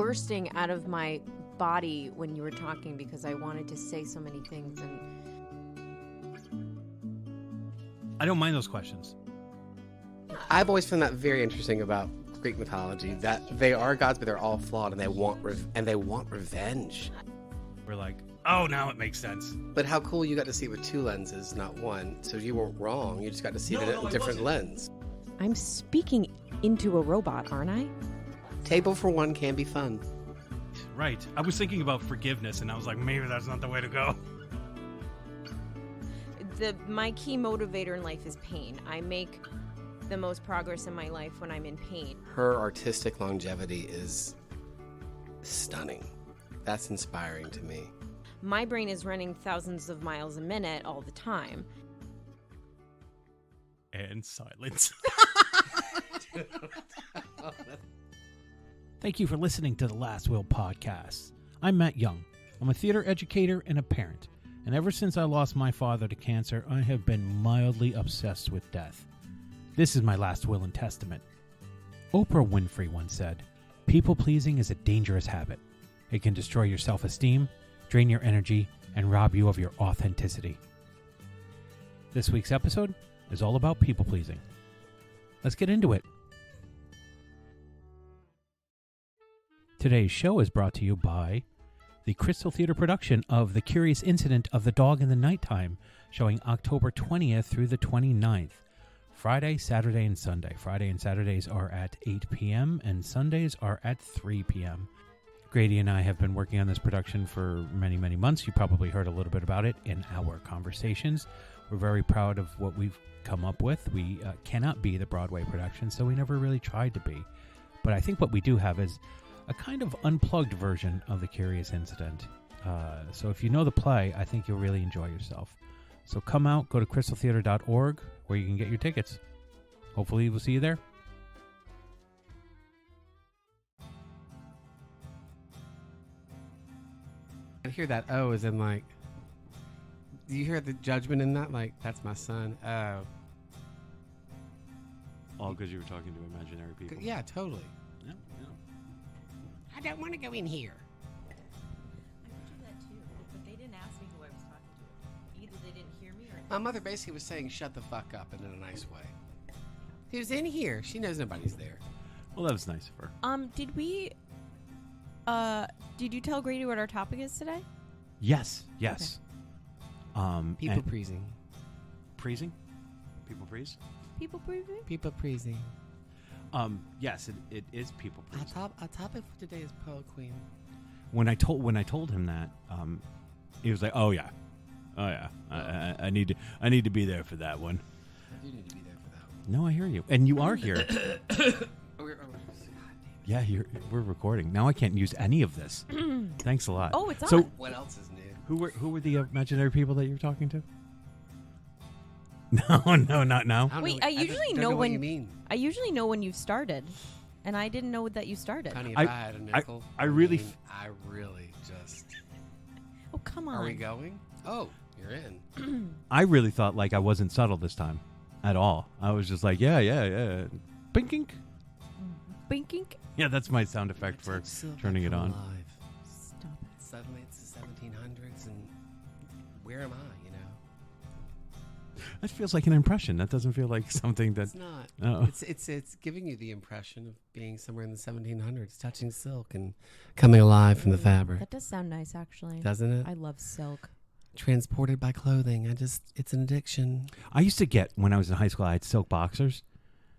bursting out of my body when you were talking because I wanted to say so many things. And I don't mind those questions. I've always found that very interesting about Greek mythology, that they are gods, but they're all flawed, and they want revenge. We're like, oh, now it makes sense. But how cool you got to see it with two lenses, not one. So you weren't wrong. You just got to see it in a different lens. I'm speaking into a robot, aren't I? Table for one can be fun. Right. I was thinking about forgiveness, and I was like, maybe that's not the way to go. My key motivator in life is pain. I make the most progress in my life when I'm in pain. Her artistic longevity is stunning. That's inspiring to me. My brain is running thousands of miles a minute all the time. And silence. Thank you for listening to the Last Will podcast. I'm Matt Young. I'm a theater educator and a parent. And ever since I lost my father to cancer, I have been mildly obsessed with death. This is my last will and testament. Oprah Winfrey once said, "People-pleasing is a dangerous habit. It can destroy your self-esteem, drain your energy, and rob you of your authenticity." This week's episode is all about people-pleasing. Let's get into it. Today's show is brought to you by the Crystal Theater production of The Curious Incident of the Dog in the Nighttime, showing October 20th through the 29th. Friday, Saturday, and Sunday. Friday and Saturdays are at 8 p.m. and Sundays are at 3 p.m. Grady and I have been working on this production for many, many months. You probably heard a little bit about it in our conversations. We're very proud of what we've come up with. We cannot be the Broadway production, so we never really tried to be. But I think what we do have is a kind of unplugged version of The Curious Incident. So if you know the play, I think you'll really enjoy yourself. So come out, go to crystaltheater.org, where you can get your tickets. Hopefully we'll see you there. I hear that O as in like, do you hear the judgment in that? Like, that's my son. Oh. All because you were talking to imaginary people. Yeah, totally. Yeah. I don't want to go in here. I could do that too, but they didn't ask me who I was talking to. Either they didn't hear me or... My mother basically was saying, shut the fuck up, and in a nice way. Who's in here? She knows nobody's there. Well, that was nice of her. Did you tell Grady what our topic is today? Yes. People pleasing. Pleasing? People please? People pleasing? People pleasing. Yes, it is people pleasing. Our topic for today is Pearl Queen. When I told him that, he was like, "Oh yeah, I need to be there for that one." I do need to be there for that one. No, I hear you, and you are here. Yeah, we're recording now. I can't use any of this. Thanks a lot. Oh, it's so, on. What else is new? Who were the imaginary people that you're talking to? No, not now. Wait, I usually know what when you mean. I usually know when you've started, and I didn't know that you started. Honey, if I had a nickel, I really just. Oh, come on. Are we going? Oh, you're in. I really thought like I wasn't subtle this time, at all. I was just like, yeah, binking. Binking. Yeah, that's my sound effect for turning it on. Stop it. Suddenly it's the 1700s, and where am I? You know. That feels like an impression. That doesn't feel like something that. It's not. Oh. It's giving you the impression of being somewhere in the 1700s, touching silk and coming alive from the fabric. That does sound nice, actually. Doesn't it? I love silk. Transported by clothing. It's an addiction. I used to get, when I was in high school, I had silk boxers.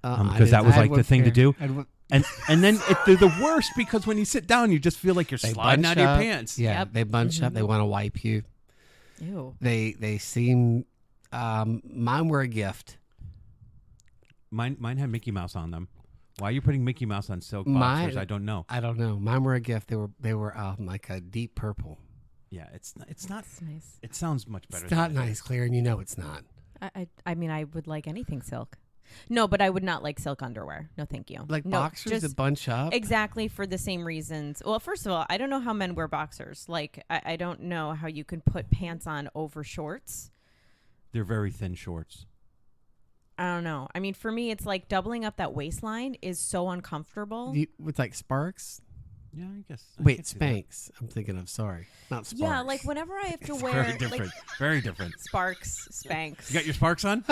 Because that was like the thing to do. And then they're the worst because when you sit down, you just feel like you're sliding out of your pants. Yeah, Yep. they bunch up. They want to wipe you. Ew. They seem. Mine were a gift. Mine had Mickey Mouse on them. Why are you putting Mickey Mouse on silk boxers? I don't know. I don't know. Mine were a gift. They were like a deep purple. Yeah, it's not. That's nice. It sounds much better. It's not nice, Claire, and you know it's not. I mean, I would like anything silk. No, but I would not like silk underwear. No, thank you. Like no, boxers that bunch up? Exactly, for the same reasons. Well, first of all, I don't know how men wear boxers. Like, I don't know how you can put pants on over shorts. They're very thin shorts. I don't know. I mean, for me, it's like doubling up that waistline is so uncomfortable. With like sparks? Yeah, I guess. Wait, Spanx. I'm thinking of, sorry. Not Sparks. Yeah, like whenever I have to It's wear very different. Very different. Sparks, Spanx. You got your Sparks on?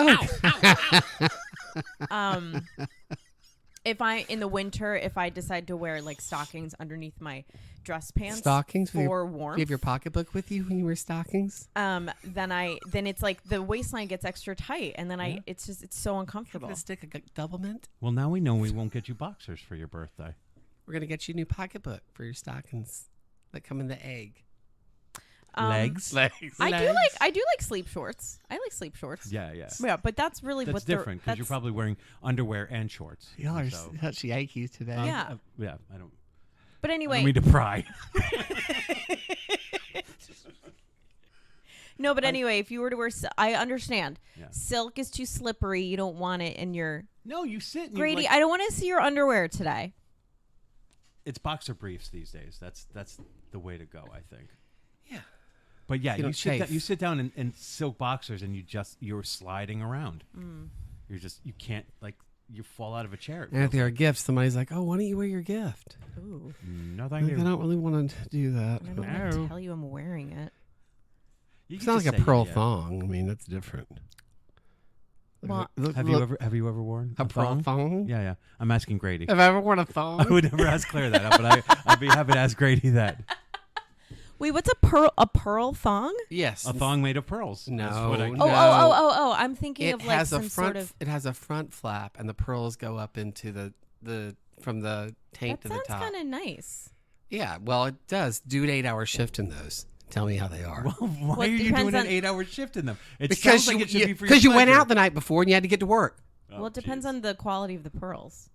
If I in the winter, if I decide to wear like stockings underneath my dress pants, Stockings for Do warmth, you have your pocketbook with you when you wear stockings? then it's like the waistline gets extra tight, and then it's so uncomfortable. Gonna stick a double mint. Well, now we know we won't get you boxers for your birthday. We're gonna get you a new pocketbook for your stockings that come in the egg. Legs? I do like sleep shorts. I like sleep shorts. Yeah, yeah. Yeah, but that's really That's what different because you're probably wearing underwear and shorts. Y'all are so. such Yankees today. Yeah. Yeah, I don't. But I anyway, don't mean to pry. no. But anyway, if you were to wear, I understand. Yeah. Silk is too slippery. You don't want it in your. No, you sit. And Grady, you, I don't want to see your underwear today. It's boxer briefs these days. That's the way to go, I think. Yeah. But yeah, You you sit down in silk boxers and you're sliding around. Mm. You can't you fall out of a chair. And if they're a gift, somebody's like, "Oh, why don't you wear your gift?" Ooh. No, I thank you. don't really want to do that. I don't want to tell you I'm wearing it. You It's can not just like a say, pearl yeah. thong. I mean, that's different. Well, Have you ever worn a pearl thong? Yeah, yeah. I'm asking Grady. Have I ever worn a thong? I would never ask Claire that, but I'd be happy to ask Grady that. Wait, what's a pearl? A pearl thong? Yes. A thong made of pearls. No, That's what I- no. Oh! I'm thinking It of like has some a front. sort of. It has a front flap, and the pearls go up into the from the tank That to the sounds top. kind of nice. Yeah, well, it does. Do an 8-hour shift in those. Tell me how they are. Well, why Well, are it you depends doing an on- 8-hour shift in them? It Because sounds like it should be for your because you went pleasure. out the night before and you had to get to work. Oh, Well, it depends jeez. on the quality of the pearls.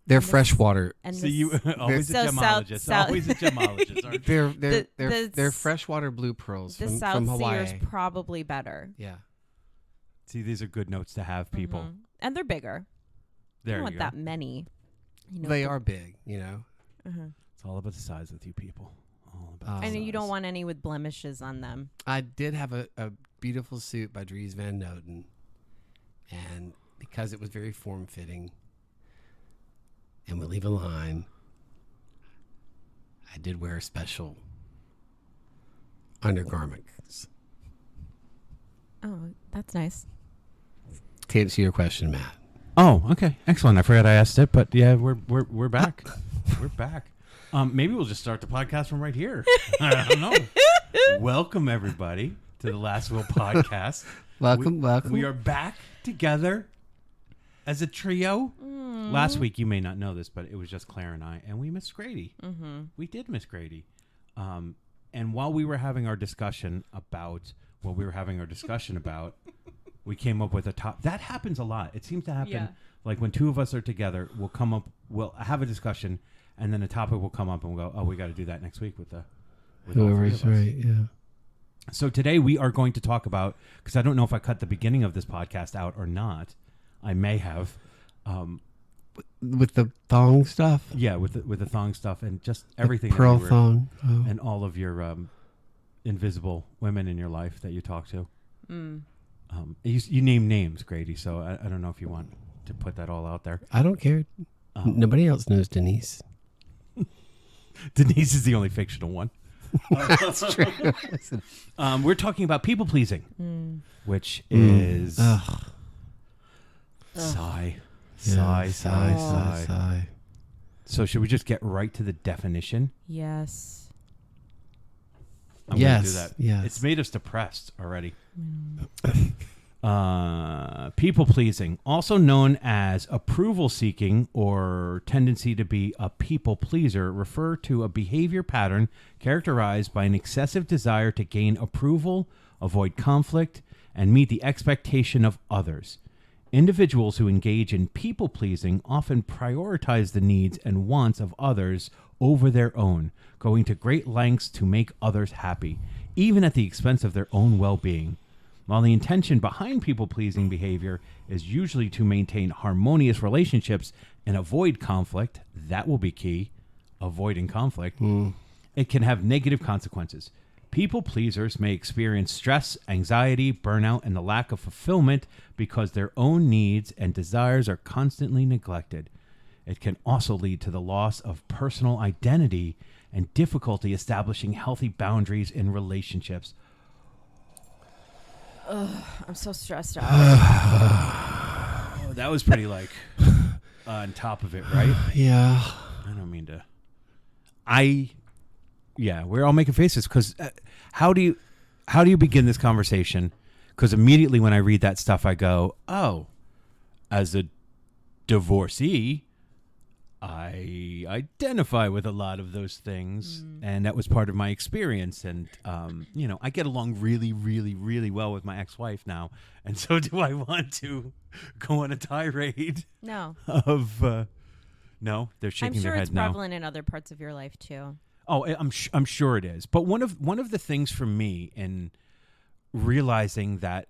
They're And the- freshwater. And So the you always So a gemologist. South- Always a gemologist, aren't you? They're freshwater blue pearls the from South Sea Hawaii. is probably better. Yeah. See, these are good notes to have, people. Mhm. And they're bigger. There you you don't go. want that many. You know, They the- are big, you know. Uh-huh. It's all about the size with you people. All about the And you don't size. want any with blemishes on them. I did have a beautiful suit by Dries Van Noten, and because it was very form-fitting and would leave a line, I did wear special undergarments. Oh, that's nice. To answer your question, Matt. Oh, okay, excellent. I forgot I asked it, but yeah, we're back. We're back. Maybe we'll just start the podcast from right here. I don't know. Welcome everybody to the Last Will podcast. Welcome. We are back together as a trio. Last week, you may not know this, but it was just Claire and I, and we missed Grady. Mm-hmm. We did miss Grady. And while we were having our discussion about what we were having our discussion about, we came up with a top. That happens a lot. It seems to happen Yeah. like when two of us are together, we'll have a discussion, and then a topic will come up, and we'll go, "Oh, we got to do that next week with all three Whoever's of us." right, yeah. So today we are going to talk about, because I don't know if I cut the beginning of this podcast out or not. I may have. With the thong stuff? Yeah, with the thong stuff and just everything. The pearl that you were- thong. Oh. and all of your invisible women in your life that you talk to. Mm. You name names, Grady, so I don't know if you want to put that all out there. I don't care. Nobody else knows Denise. Denise is the only fictional one. That's true. We're talking about people pleasing, Mm. which is Ugh. sigh, Yeah, sigh. So should we just get right to the definition? Yes. I'm gonna do Yes, that. yes. It's made us depressed already. People pleasing, also known as approval seeking or tendency to be a people pleaser, refer to a behavior pattern characterized by an excessive desire to gain approval, avoid conflict, and meet the expectation of others. Individuals who engage in people pleasing often prioritize the needs and wants of others over their own, going to great lengths to make others happy, even at the expense of their own well-being. While the intention behind people-pleasing behavior is usually to maintain harmonious relationships and avoid conflict, that will be key, avoiding conflict, it can have negative consequences. People pleasers may experience stress, anxiety, burnout, and the lack of fulfillment because their own needs and desires are constantly neglected. It can also lead to the loss of personal identity and difficulty establishing healthy boundaries in relationships. I'm so stressed out. Oh, that was pretty on top of it, right? Yeah. I don't mean to. We're all making faces because how do you begin this conversation? Because immediately when I read that stuff, I go, oh, as a divorcee, I identify with a lot of those things, and that was part of my experience. And I get along really, really, really well with my ex-wife now. And so, do I want to go on a tirade? No. Of no, they're shaking their head I'm sure it's prevalent in other parts of your life too. Oh, I'm sure it is. But one of the things for me in realizing that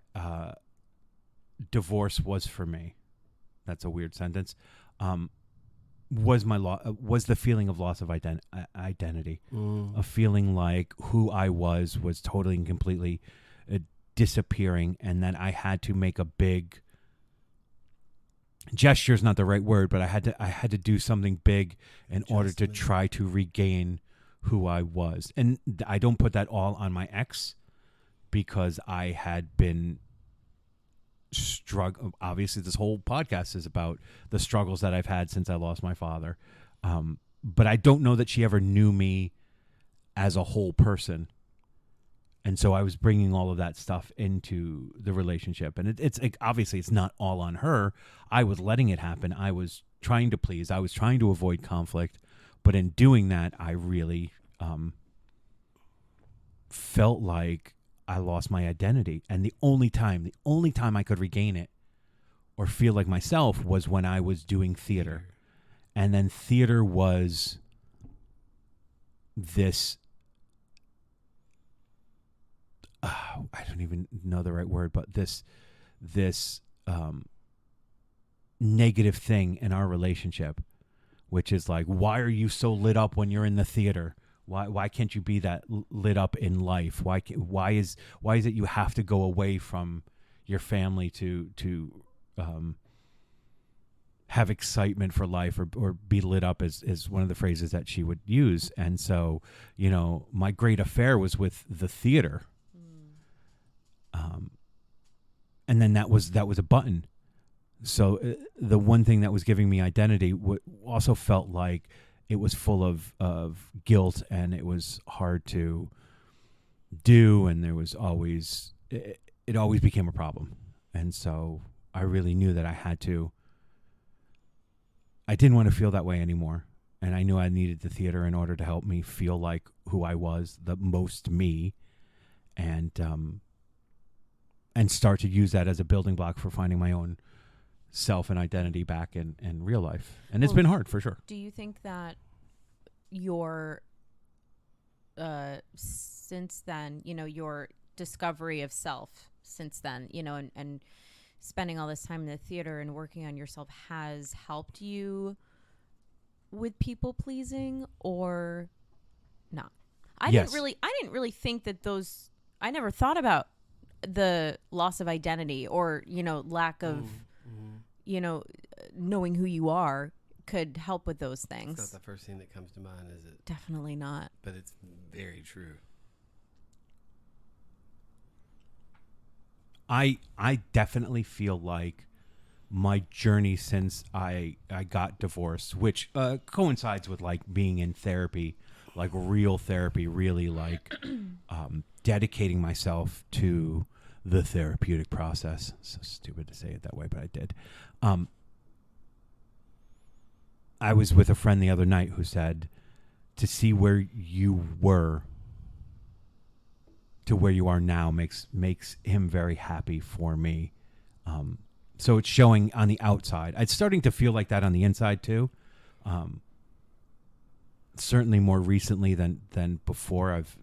divorce was for me, that's a weird sentence, was the feeling of loss of identity, a feeling like who I was totally and completely disappearing, and that I had to make a big gesture is not the right word, but I had to do something big in order to try to regain who I was. And I don't put that all on my ex, because I had been obviously this whole podcast is about the struggles that I've had since I lost my father. But I don't know that she ever knew me as a whole person. And so I was bringing all of that stuff into the relationship. And it's obviously it's not all on her. I was letting it happen. I was trying to please. I was trying to avoid conflict. But in doing that, I really felt like I lost my identity. And the only time I could regain it or feel like myself was when I was doing theater. And then theater was this, I don't even know the right word, but this negative thing in our relationship, which is like, why are you so lit up when you're in the theater? Why can't you be that lit up in life? Why is it you have to go away from your family to have excitement for life or be lit up is one of the phrases that she would use. And so, my great affair was with the theater. And then that was a button. So the one thing that was giving me identity also felt like it was full of guilt, and it was hard to do, and there was always it always became a problem. And so I really knew that I didn't want to feel that way anymore, and I knew I needed the theater in order to help me feel like who I was, the most me, and start to use that as a building block for finding my own self and identity back in real life. And it's been hard, for sure. Do you think that your since then, your discovery of self since then, and spending all this time in the theater and working on yourself has helped you with people pleasing or not? Yes. I didn't really think that I never thought about the loss of identity or, lack of, knowing who you are could help with those things. It's not the first thing that comes to mind, is it? Definitely not. But it's very true. I definitely feel like my journey since I got divorced, which coincides with like being in therapy, like real therapy, really like dedicating myself to the therapeutic process. So stupid to say it that way, but I did. I was with a friend the other night who said to see where you were to where you are now makes him very happy for me. So it's showing on the outside. It's starting to feel like that on the inside too. Certainly more recently than before. I've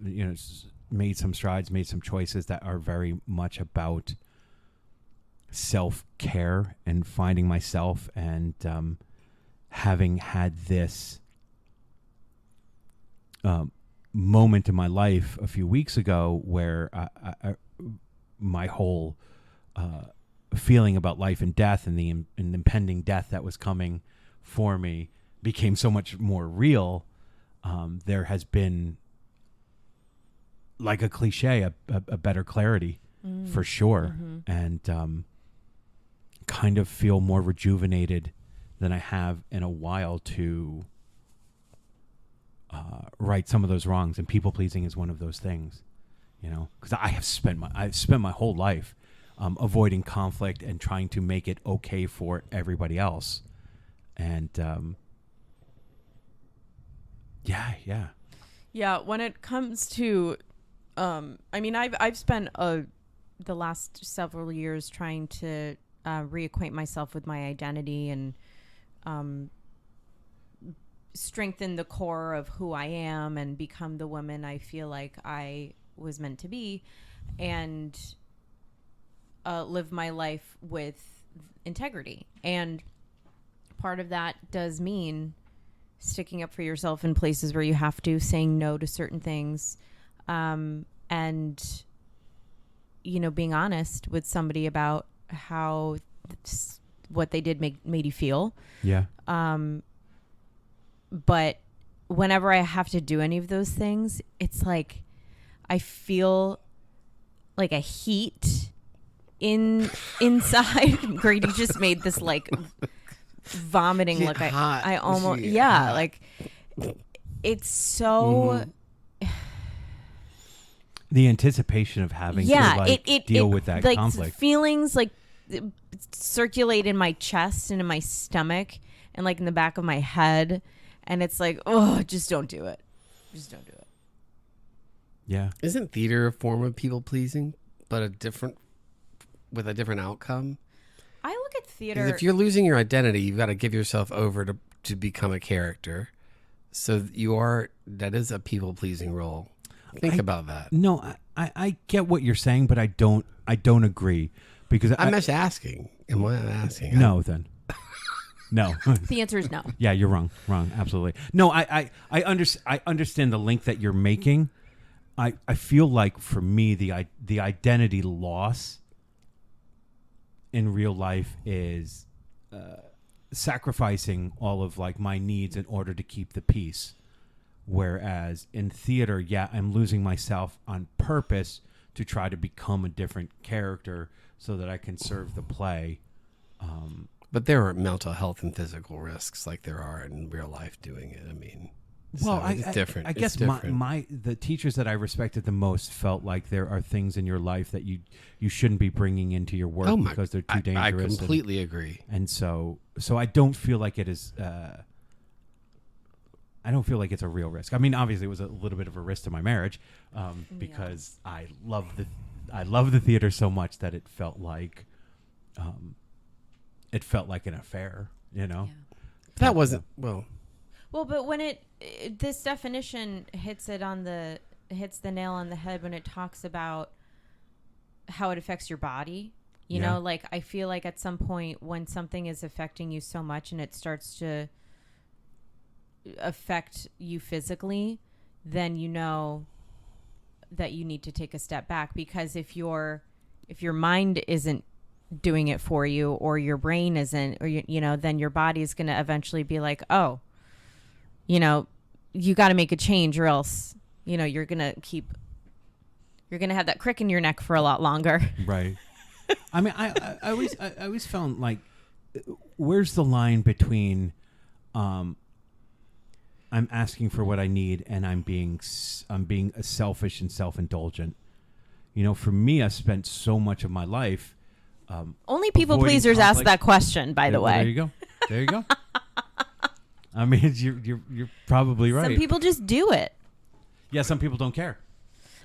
made some strides, made some choices that are very much about self-care and finding myself, and having had this moment in my life a few weeks ago where my whole feeling about life and death and the impending death that was coming for me became so much more real, there has been, like a cliche, a better clarity for sure. And kind of feel more rejuvenated than I have in a while to right some of those wrongs. And people pleasing is one of those things, because I've spent my whole life avoiding conflict and trying to make it okay for everybody else. And Yeah, when it comes to I've spent the last several years trying to reacquaint myself with my identity and strengthen the core of who I am and become the woman I feel like I was meant to be, and live my life with integrity. And part of that does mean sticking up for yourself in places where you have to, saying no to certain things, and being honest with somebody about how what they did made you feel. Yeah. But whenever I have to do any of those things, it's like I feel like a heat inside. Grady just made this like vomiting look. I almost like it's so. The anticipation of having to deal with that like conflict. Feelings like circulate in my chest and in my stomach and like in the back of my head, and it's like, oh, just don't do it. Just don't do it. Yeah. Isn't theater a form of people pleasing, but with a different outcome? I look at theater. Because if you're losing your identity, you've got to give yourself over to become a character. So that is a people pleasing role. Think about that. No, I get what you're saying, but I don't agree, because I'm just asking. Am I asking? No, then. No. The answer is no. Yeah, you're wrong. Wrong. Absolutely. No, I understand the link that you're making. I feel like for me, the identity loss in real life is sacrificing all of like my needs in order to keep the peace. Whereas in theater, yeah, I'm losing myself on purpose to try to become a different character so that I can serve the play. But there are mental health and physical risks like there are in real life doing it. I mean, well, so it's different. I guess the teachers that I respected the most felt like there are things in your life that you shouldn't be bringing into your work because they're too dangerous. I completely agree. And so I don't feel like it is. I don't feel like it's a real risk. I mean, obviously, it was a little bit of a risk to my marriage because I love the theater so much that it felt like an affair. Yeah. That wasn't well. Well, but when this definition hits the nail on the head when it talks about how it affects your body. You know, like I feel like at some point when something is affecting you so much and it starts to affect you physically, then you know that you need to take a step back, because if your mind isn't doing it for you, or your brain isn't, or then your body is going to eventually be like, oh, you got to make a change, or else you're going to have that crick in your neck for a lot longer. Right. I mean, I always found like, where's the line between I'm asking for what I need and I'm being selfish and self-indulgent. For me, I spent so much of my life. Only people pleasers ask that question, by the way. There you go. I mean, you're probably right. Some people just do it. Yeah, some people don't care.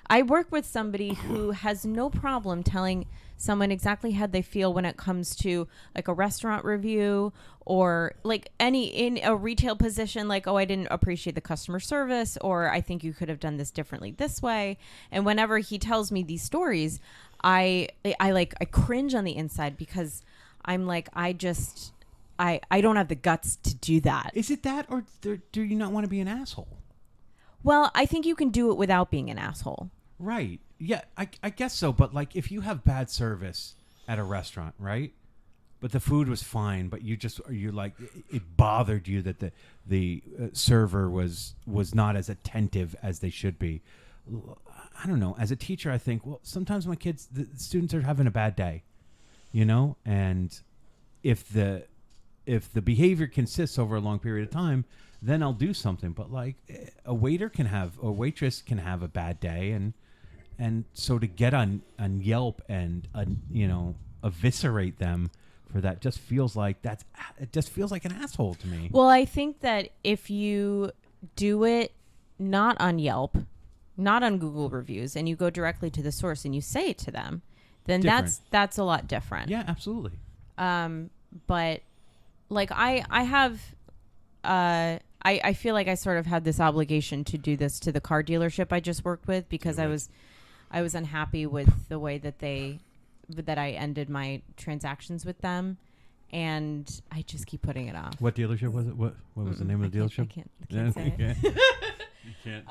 I work with somebody who has no problem telling someone exactly how they feel when it comes to like a restaurant review, or like in a retail position, like, oh, I didn't appreciate the customer service, or I think you could have done this differently this way. And whenever he tells me these stories, I cringe on the inside, because I'm like, I don't have the guts to do that. Is it that, or do you not want to be an asshole? Well, I think you can do it without being an asshole. Right. Yeah, I guess so. But like, if you have bad service at a restaurant, right? but the food was fine. But you're like, it bothered you that the server was not as attentive as they should be. I don't know. As a teacher, I think, well, sometimes the students are having a bad day, and if the behavior consists over a long period of time, then I'll do something. But like a waitress can have a bad day, and so to get on Yelp and eviscerate them for that just feels like an asshole to me. Well, I think that if you do it not on Yelp, not on Google reviews, and you go directly to the source and you say it to them, then Different. that's a lot different. Yeah, absolutely. But like I have, I feel like I sort of had this obligation to do this to the car dealership I just worked with because I was unhappy with the way that I ended my transactions with them, and I just keep putting it off. What dealership was it? What was the name of the dealership? I can't say it. You can't.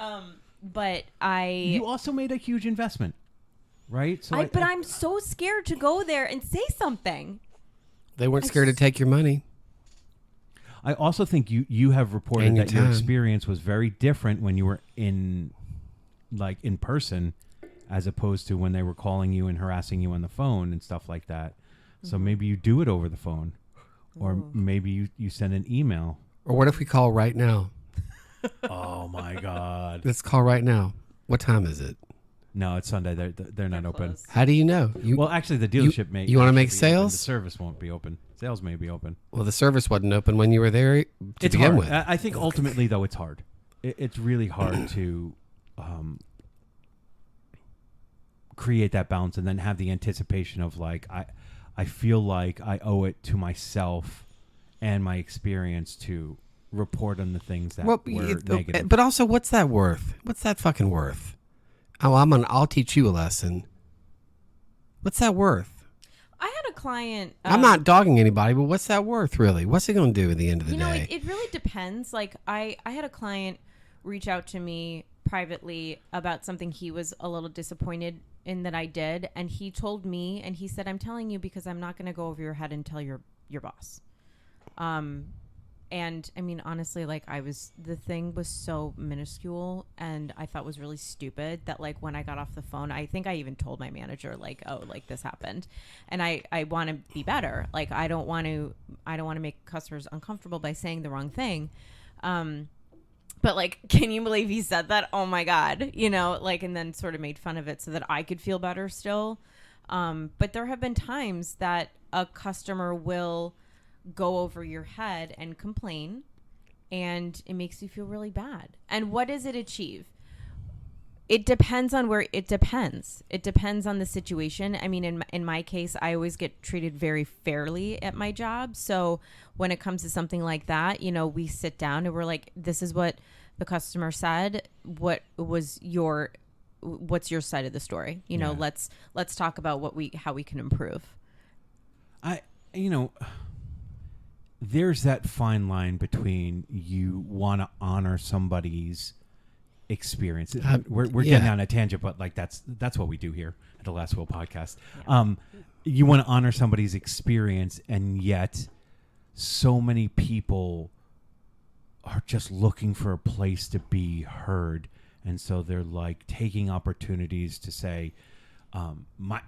But You also made a huge investment, right? So but I'm so scared to go there and say something. They weren't scared to take your money. I also think you have reported And your that your time. experience was very different when you were in person, as opposed to when they were calling you and harassing you on the phone and stuff like that. So maybe you do it over the phone, or maybe you send an email. Or what if we call right now? Oh my God! Let's call right now. What time is it? No, it's Sunday. They're not open. closed. How do you know? Well, actually, the dealership may. you wanna actually make be open. sales? The service won't be open. Sales may be open. Well, the service wasn't open when you were there to It's begin hard. with. I think ultimately, though, it's hard. It's really hard to create that balance and then have the anticipation of like I feel like I owe it to myself and my experience to report on the things that were negative. But also, what's that worth? What's that fucking worth? Oh, I'll teach you a lesson. What's that worth? I had a client. I'm not dogging anybody, but what's that worth, really? What's it going to do at the end of the day? It really depends. Like I had a client reach out to me privately about something he was a little disappointed in that I did, and he told me, and he said, "I'm telling you because I'm not going to go over your head and tell your boss." And I mean, honestly, like the thing was so minuscule and I thought was really stupid that like when I got off the phone, I think I even told my manager like, oh, like this happened. And I want to be better. Like, I don't want to make customers uncomfortable by saying the wrong thing. But like, can you believe he said that? Oh my God, like, and then sort of made fun of it so that I could feel better still. But there have been times that a customer will go over your head and complain, and it makes you feel really bad. And what does it achieve? It depends on it depends on the situation. I mean, in my case, I always get treated very fairly at my job. So when it comes to something like that, we sit down and we're like, this is what the customer said. What's your side of the story? Yeah. Let's talk about how we can improve. There's that fine line between you want to honor somebody's experience. We're getting on a tangent, but like that's what we do here at the Last Will podcast. Yeah. You want to honor somebody's experience, and yet so many people are just looking for a place to be heard, and so they're like taking opportunities to say,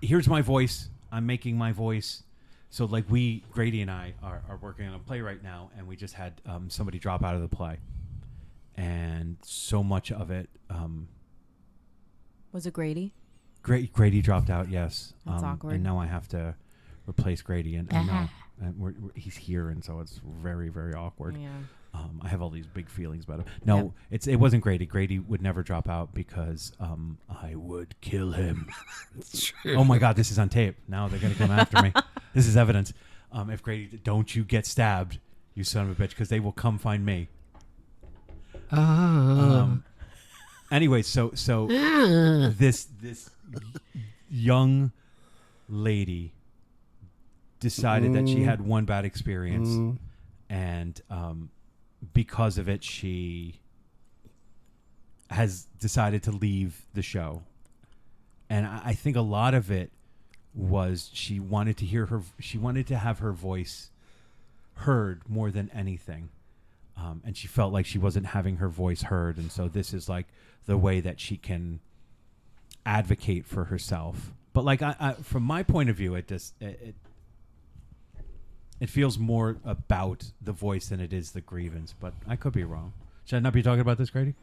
here's my voice, I'm making my voice. So like Grady and I are working on a play right now, and we just had somebody drop out of the play. And so much of it... Was it Grady? Grady dropped out, yes. That's awkward. And now I have to replace Grady. And he's here, and so it's very, very awkward. Yeah. I have all these big feelings about him. No, it wasn't Grady. Grady would never drop out because I would kill him. Oh my God, this is on tape. Now they're going to come after me. This is evidence. If Grady, don't you get stabbed, you son of a bitch, because they will come find me. Anyway, so this young lady decided that she had one bad experience, and because of it, she has decided to leave the show. And I think a lot of it was she wanted to have her voice heard more than anything. And she felt like she wasn't having her voice heard. And so this is like the way that she can advocate for herself. But like I from my point of view, it feels more about the voice than it is the grievance. But I could be wrong. Should I not be talking about this, Grady?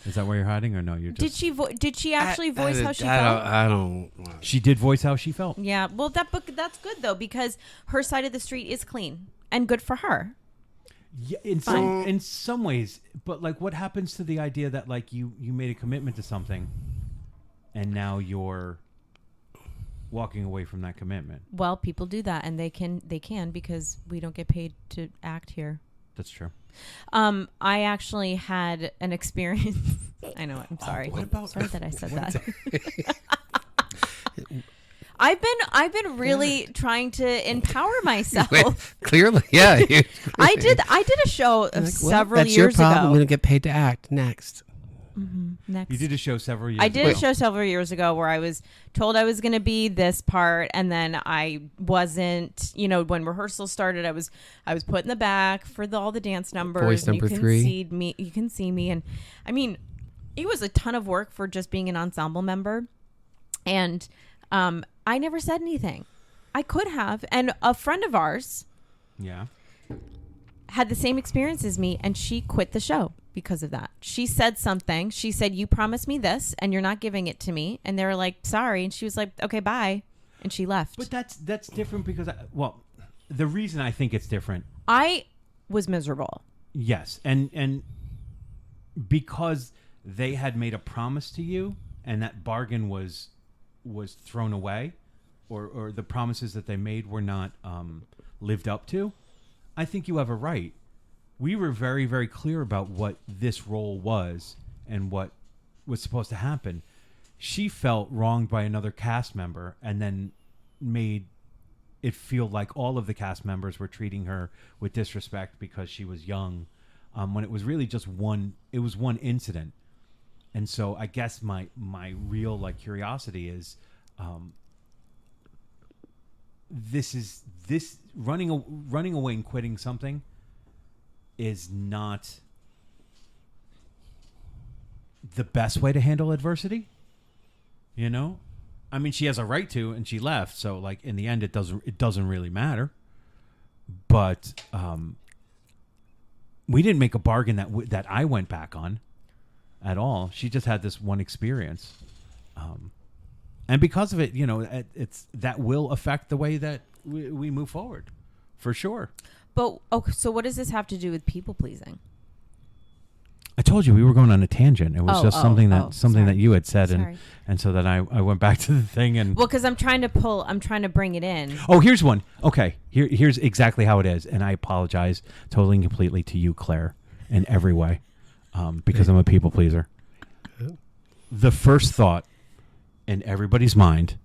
Is that where you're hiding, or no? You're just... Did she actually voice how she felt? I don't. She did voice how she felt. Yeah. Well, that's good though, because her side of the street is clean and good for her. Yeah, in some ways, but like, what happens to the idea that like you made a commitment to something, and now you're walking away from that commitment? Well, people do that, and they can because we don't get paid to act here. That's true. I actually had an experience. I know. I'm sorry. What about? Sorry that I said that. I've been really trying to empower myself. Clearly, yeah. I did a show several that's years your problem. ago. We don't get paid to act. Next. Next. You did a show several years I ago. did a show several years ago where I was told I was going to be this part, and then I wasn't. You know, when rehearsal started, I was put in the back for all the dance numbers. Voice number 3. You can see me, and I mean, it was a ton of work for just being an ensemble member, and I never said anything. I could have, and a friend of ours, had the same experience as me, and she quit the show because of that. She said something. She said, "You promised me this, and you're not giving it to me." And they were like, "Sorry." And she was like, "Okay, bye." And she left. But that's different because, the reason I think it's different. I was miserable. Yes, and because they had made a promise to you, and that bargain was thrown away, or the promises that they made were not lived up to. I think you have a right. We were very, very clear about what this role was and what was supposed to happen. She felt wronged by another cast member and then made it feel like all of the cast members were treating her with disrespect because she was young, when it was really just one incident. And so I guess my real like curiosity is, this running away and quitting something is not the best way to handle adversity. You know, I mean, she has a right to, and she left. So like in the end, it doesn't really matter. But we didn't make a bargain that I went back on at all. She just had this one experience. And because of it, you know, it's that will affect the way that we move forward, for sure. But so what does this have to do with people pleasing? I told you we were going on a tangent. It was something that you had said, and so then I went back to the thing and because I'm trying to bring it in. Oh, here's one. Okay, here's exactly how it is, and I apologize totally and completely to you, Claire, in every way, because I'm a people pleaser. The first thought in everybody's mind,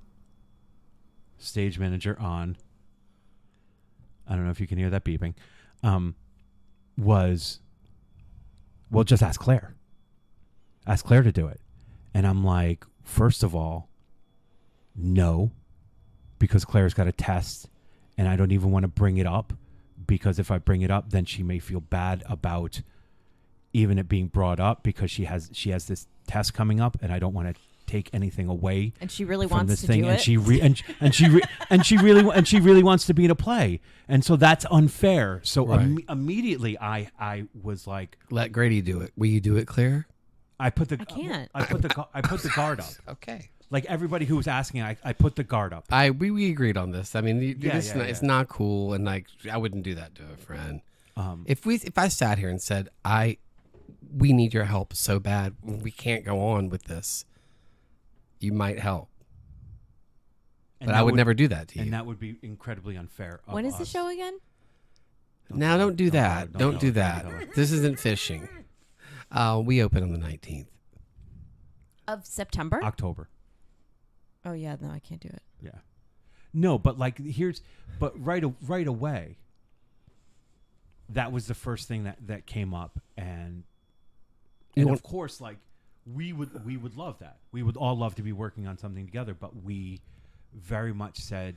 stage manager on, I don't know if you can hear that beeping, was, well, just ask Claire. Ask Claire to do it. And I'm like, first of all, no, because Claire's got a test, and I don't even want to bring it up, because if I bring it up, then she may feel bad about even it being brought up, because she has this test coming up, and I don't want to take anything away. And she really from wants this to thing, do and it. she really wants to be in a play, and so that's unfair. So Right. Immediately, I was like, Let Grady do it. Will you do it, Claire? I can't. I put the guard up. Okay. Like everybody who was asking, I put the guard up. We agreed on this. I mean, it's not cool, and like I wouldn't do that to a friend. If I sat here and said, we need your help so bad, we can't go on with this, you might help. But I would never do that to you. And that would be incredibly unfair. When is the show again? Now, don't do that. Don't do that. This isn't fishing. We open on the 19th. Of September? October. Oh, yeah. No, I can't do it. Yeah. No, but like but right away, that was the first thing that came up. And of course, like, we would love that. We would all love to be working on something together, but we very much said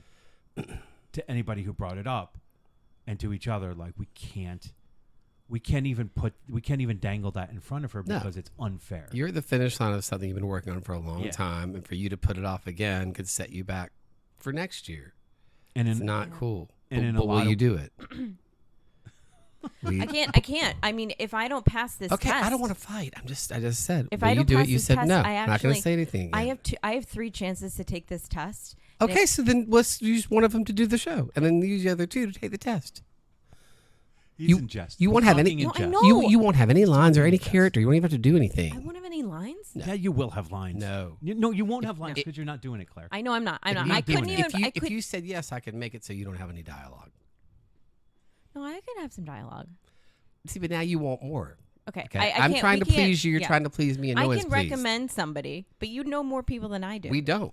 to anybody who brought it up and to each other, like, we can't even dangle that in front of her because it's unfair. You're at the finish line of something you've been working on for a long time, and for you to put it off again could set you back for next year. And it's not cool. And but will you do it? I can't. I mean, if I don't pass this test, I don't want to fight. I just said, if will I you don't do pass it? You this said test, no. I'm not going to say anything again. I have 3 chances to take this test. Okay, so then let's use one of them to do the show, and then use the other 2 to take the test. He's in jest. You won't have any. No, I know. You won't have any lines or any character. You won't even have to do anything. I won't have any lines. No. Yeah, you will have lines. No, you won't have lines because you're not doing it, Claire. I know I'm not. I'm If not. you're I not doing couldn't it. even. If you said yes, I could make it so you don't have any dialogue. No, I could have some dialogue. See, but now you want more. Okay. I'm trying to please you. You're trying to please me, and no one's pleased. I can recommend somebody, but you know more people than I do. We don't.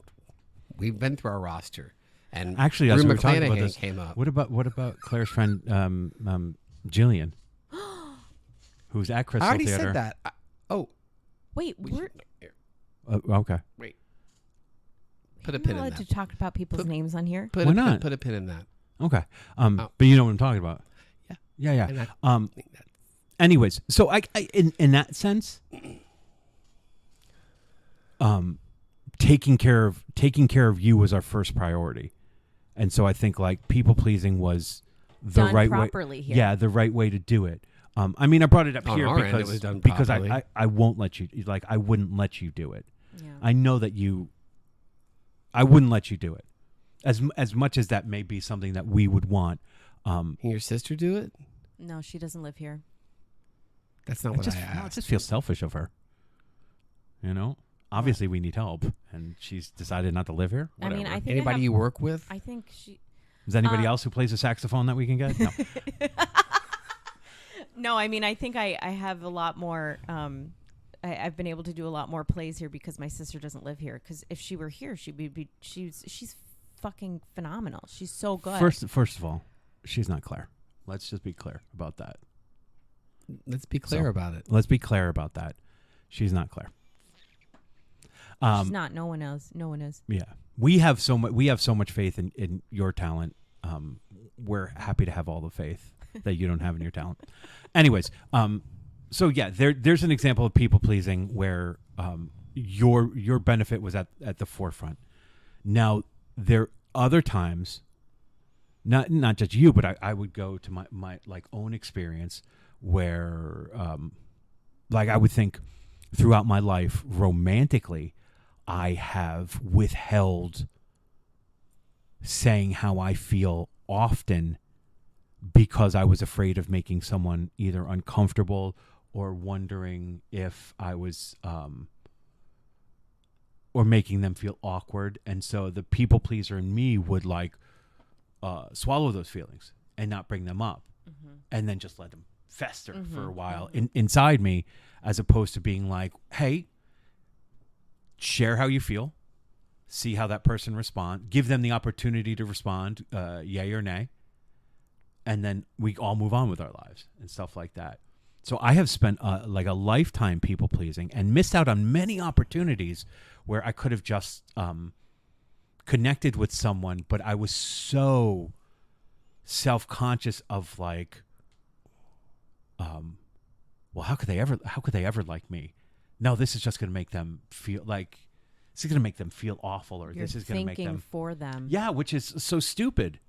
We've been through our roster, and actually, as we were talking about this, came up. What about Claire's friend Jillian, who's at Crystal I already Theater? said that. Wait, we're okay. Wait. Put a I'm pin not in allowed that. to talk about people's names on here. Why not? Put a pin in that. Okay. But you know what I'm talking about. Yeah. Anyways, so I in that sense, taking care of you was our first priority, and so I think like people pleasing was the done right properly way. Here. Yeah, the right way to do it. I mean, I brought it up On here our end, it was done properly. because I won't let you, like, I wouldn't let you do it. Yeah. I know that I wouldn't let you do it, as much as that may be something that we would want. Can your sister do it? No, she doesn't live here. That's not what I asked. It just feels selfish of her. You know, obviously we need help, and she's decided not to live here. Whatever. I mean, I think Anybody you work with? I think she. Is anybody else who plays a saxophone that we can get? No. No, I mean, I think I have a lot more. I've been able to do a lot more plays here because my sister doesn't live here. Because if she were here, she's fucking phenomenal. She's so good. First of all, she's not Claire. Let's just be clear about that. Let's be clear about it. Let's be clear about that. She's not Claire. She's not. No one else. No one is. Yeah, we have so much faith in your talent. We're happy to have all the faith that you don't have in your talent. Anyways, so yeah, there's an example of people pleasing where your benefit was at the forefront. Now there are other times, not just you, but I would go to my like own experience where like I would think throughout my life romantically, I have withheld saying how I feel often because I was afraid of making someone either uncomfortable or wondering if I was or making them feel awkward. And so the people pleaser in me would like swallow those feelings and not bring them up, and then just let them fester for a while inside me, as opposed to being like, hey, share how you feel, see how that person responds, give them the opportunity to respond, yay or nay, and then we all move on with our lives and stuff like that. So I have spent like a lifetime people pleasing and missed out on many opportunities where I could have just connected with someone, but I was so self-conscious of like, well, how could they ever like me? No, this is just going to make them feel like, this is going to make them feel awful, or this is going to make them thinking for them. Yeah, which is so stupid.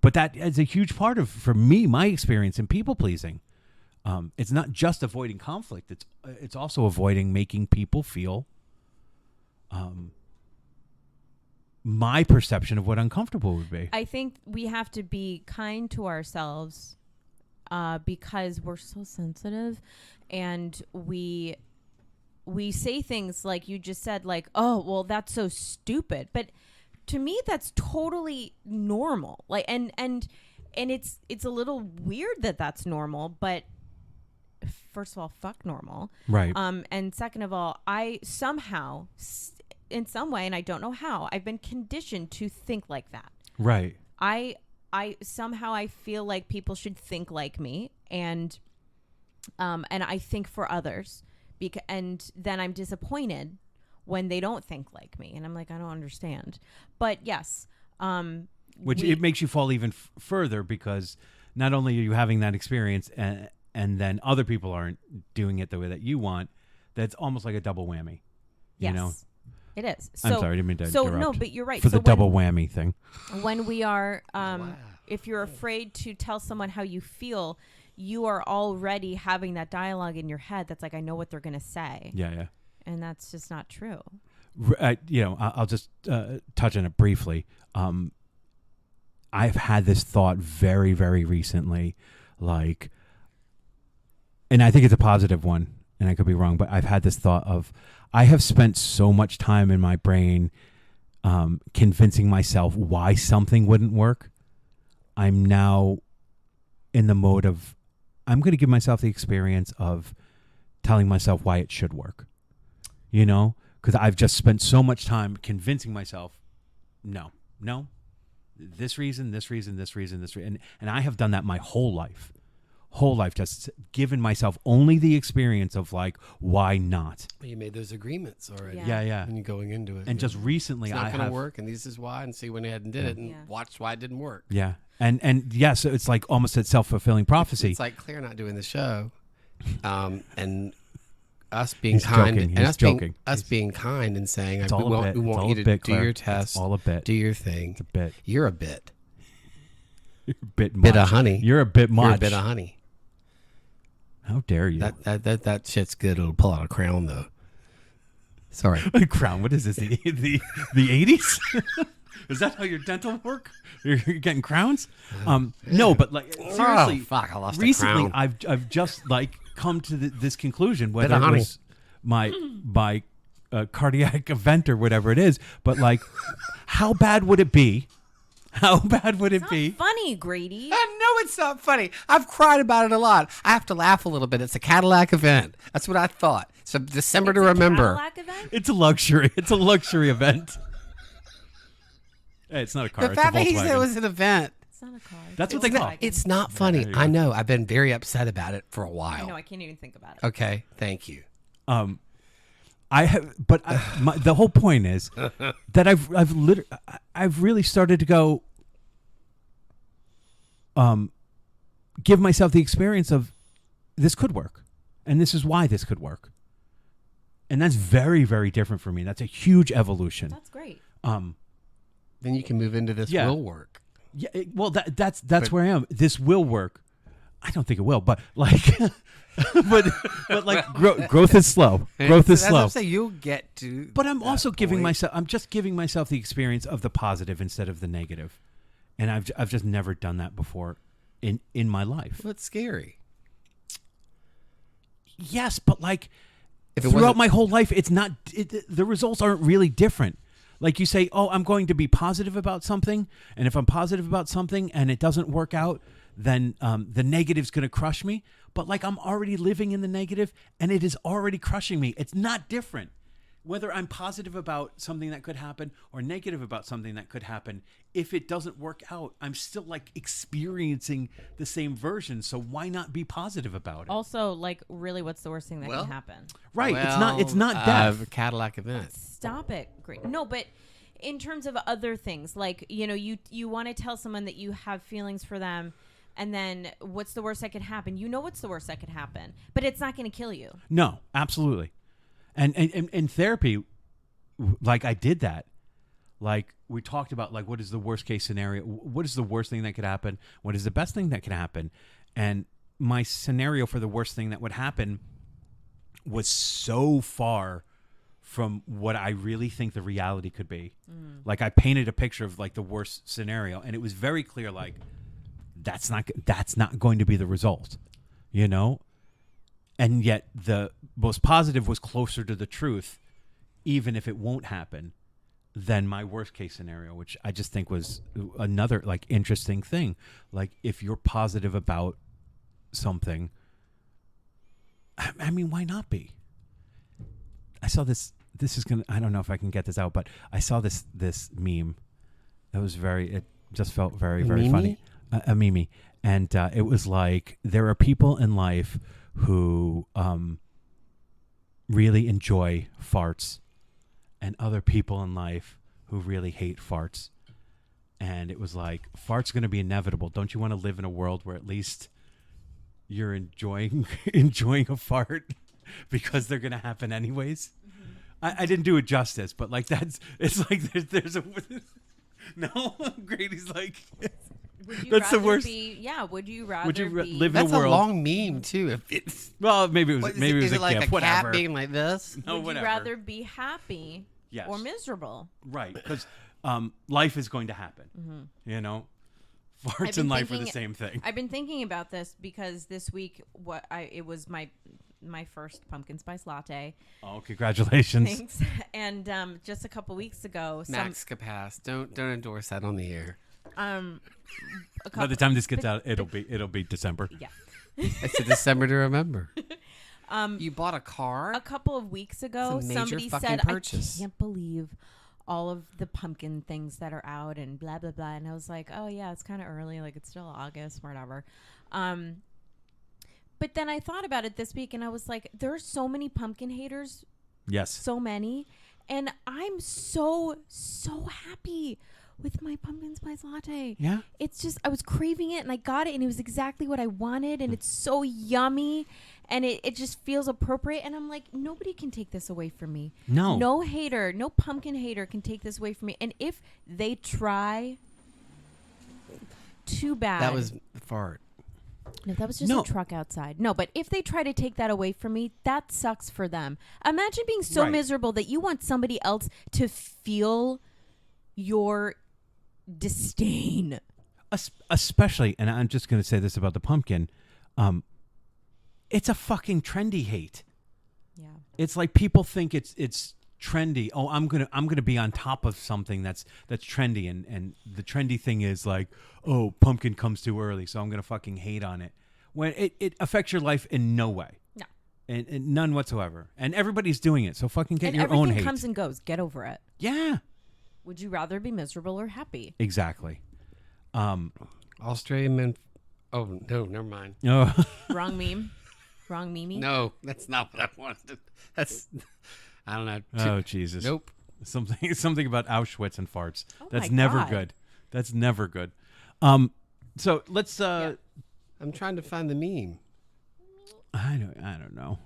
But that is a huge part of, for me, my experience in people pleasing. It's not just avoiding conflict. It's also avoiding making people feel my perception of what uncomfortable would be. I think we have to be kind to ourselves because we're so sensitive, and we say things like you just said, like, oh, well, that's so stupid. But to me, that's totally normal. Like, and it's a little weird that that's normal, but first of all, fuck normal. Right. And second of all, I somehow, in some way, and I don't know how, I've been conditioned to think like that. Right. I somehow I feel like people should think like me, and I think for others, and then I'm disappointed when they don't think like me. And I'm like, I don't understand. But yes. Which it makes you fall even further, because not only are you having that experience and then other people aren't doing it the way that you want, that's almost like a double whammy. Yes, you know? It is. I'm sorry, I didn't mean to interrupt. No, but you're right. For the double whammy thing. When we are, if you're afraid to tell someone how you feel, you are already having that dialogue in your head that's like, I know what they're going to say. Yeah. And that's just not true. I'll just touch on it briefly. I've had this thought very, very recently, like, and I think it's a positive one, and I could be wrong, but I've had this thought of, I have spent so much time in my brain convincing myself why something wouldn't work. I'm now in the mode of, I'm going to give myself the experience of telling myself why it should work. You know, because I've just spent so much time convincing myself, no, this reason, and I have done that my whole life, just given myself only the experience of like, why not? Well, you made those agreements already. Yeah. When you're going into it, and just recently, it's not going to work, and this is why, and see when it did it, and watch why it didn't work. Yeah, and yeah, so it's like almost a self-fulfilling prophecy. It's like Claire not doing the show, and us being kind, joking. and us being kind and saying, we want you to do your test, all a bit, do your thing. It's a bit. You're a bit. You're a bit much. Bit of honey. You're a bit much. You're a bit of honey. How dare you? That shit's good. It'll pull out a crown though. Sorry. A crown? What is this? The 80s? Is that how your dental work? You're getting crowns? No, but like seriously, fuck! I lost recently, a crown. I've just like come to this conclusion, whether it was my cardiac event or whatever it is, but like, how bad would it be? How bad would it be? Funny, Grady. I know it's not funny. I've cried about it a lot. I have to laugh a little bit. It's a Cadillac event. That's what I thought. So December to remember. Cadillac event? It's a luxury. It's a luxury event. Hey, it's not a car. The fact that he said it was an event. It's not a car. That's what they call it. It's not funny. I know. I've been very upset about it for a while. I know. I can't even think about it. Okay. Thank you. I have, but the whole point is that I've really started to go, give myself the experience of this could work, and this is why this could work, and that's very, very different for me. That's a huge evolution. That's great. Then you can move into this will work. Yeah. That's where I am. This will work. I don't think it will, but like. but like growth is slow. Growth is slow. So you'll get to. But I'm also giving myself. I'm just giving myself the experience of the positive instead of the negative, and I've just never done that before in my life. Well, it's scary. Yes, but like throughout my whole life, it's not. The results aren't really different. Like you say, oh, I'm going to be positive about something, and if I'm positive about something and it doesn't work out, then the negative's going to crush me. But like I'm already living in the negative and it is already crushing me. It's not different. Whether I'm positive about something that could happen or negative about something that could happen, if it doesn't work out, I'm still like experiencing the same version. So why not be positive about it? Also, like, really, what's the worst thing that can happen? Right. It's not death. Cadillac event. Stop it. Great. No, but in terms of other things, like, you want to tell someone that you have feelings for them. And then what's the worst that could happen? You know what's the worst that could happen, but it's not going to kill you. No, absolutely. And in therapy, like I did that. Like we talked about, like, what is the worst case scenario? What is the worst thing that could happen? What is the best thing that could happen? And my scenario for the worst thing that would happen was so far from what I really think the reality could be. Like I painted a picture of like the worst scenario, and it was very clear, like, that's not going to be the result, and yet the most positive was closer to the truth, even if it won't happen, than my worst case scenario, which I just think was another like interesting thing. Like if you're positive about something, I mean, why not be? I saw this is gonna, I don't know if I can get this out, but I saw this meme that was it just felt very, very funny. A meme, and it was like, there are people in life who really enjoy farts and other people in life who really hate farts. And it was like, farts going to be inevitable. Don't you want to live in a world where at least you're enjoying a fart because they're going to happen anyways? Mm-hmm. I didn't do it justice, but like it's like there's a no. Grady's like, that's the worst. Would you rather live in That's a world? A long meme too. If it's maybe it was a like gift, a whatever. cat being like this. No, would whatever. you rather be happy or miserable? Right, because life is going to happen. Mm-hmm. You know, farts and life are the same thing. I've been thinking about this because this week, it was my first pumpkin spice latte. Oh, congratulations! Thanks. And just a couple weeks ago, Max Capass, don't endorse that on the air. By the time this gets out, it'll be December. Yeah, it's a December to remember. You bought a car a couple of weeks ago. Somebody said, purchase. "I can't believe all of the pumpkin things that are out and blah blah blah." And I was like, "Oh yeah, it's kind of early. Like it's still August, whatever." But then I thought about it this week, and I was like, "There are so many pumpkin haters. Yes, so many, and I'm so happy." With my pumpkin spice latte. Yeah. It's just, I was craving it and I got it and it was exactly what I wanted and it's so yummy and it just feels appropriate. And I'm like, nobody can take this away from me. No. No hater, no pumpkin hater can take this away from me. And if they try, too bad. That was fart. No, that was just a truck outside. No, but if they try to take that away from me, that sucks for them. Imagine being so miserable that you want somebody else to feel your disdain, especially, and I'm just going to say this about the pumpkin, it's a fucking trendy hate. Yeah, it's like people think it's trendy. Oh, I'm gonna be on top of something that's trendy, and the trendy thing is like, oh, pumpkin comes too early, so I'm gonna fucking hate on it. When it affects your life in no way. No, and none whatsoever. And everybody's doing it, so fucking get your own hate. Everything comes and goes. Get over it. Yeah. Would you rather be miserable or happy? Exactly. Australian men. Oh no, never mind. No. Wrong meme. Wrong meme. No, that's not what I wanted. That's. I don't know. Oh Jesus. Nope. Something about Auschwitz and farts. Oh that's my never God. good. That's never good. So let's. I'm trying to find the meme. I don't know.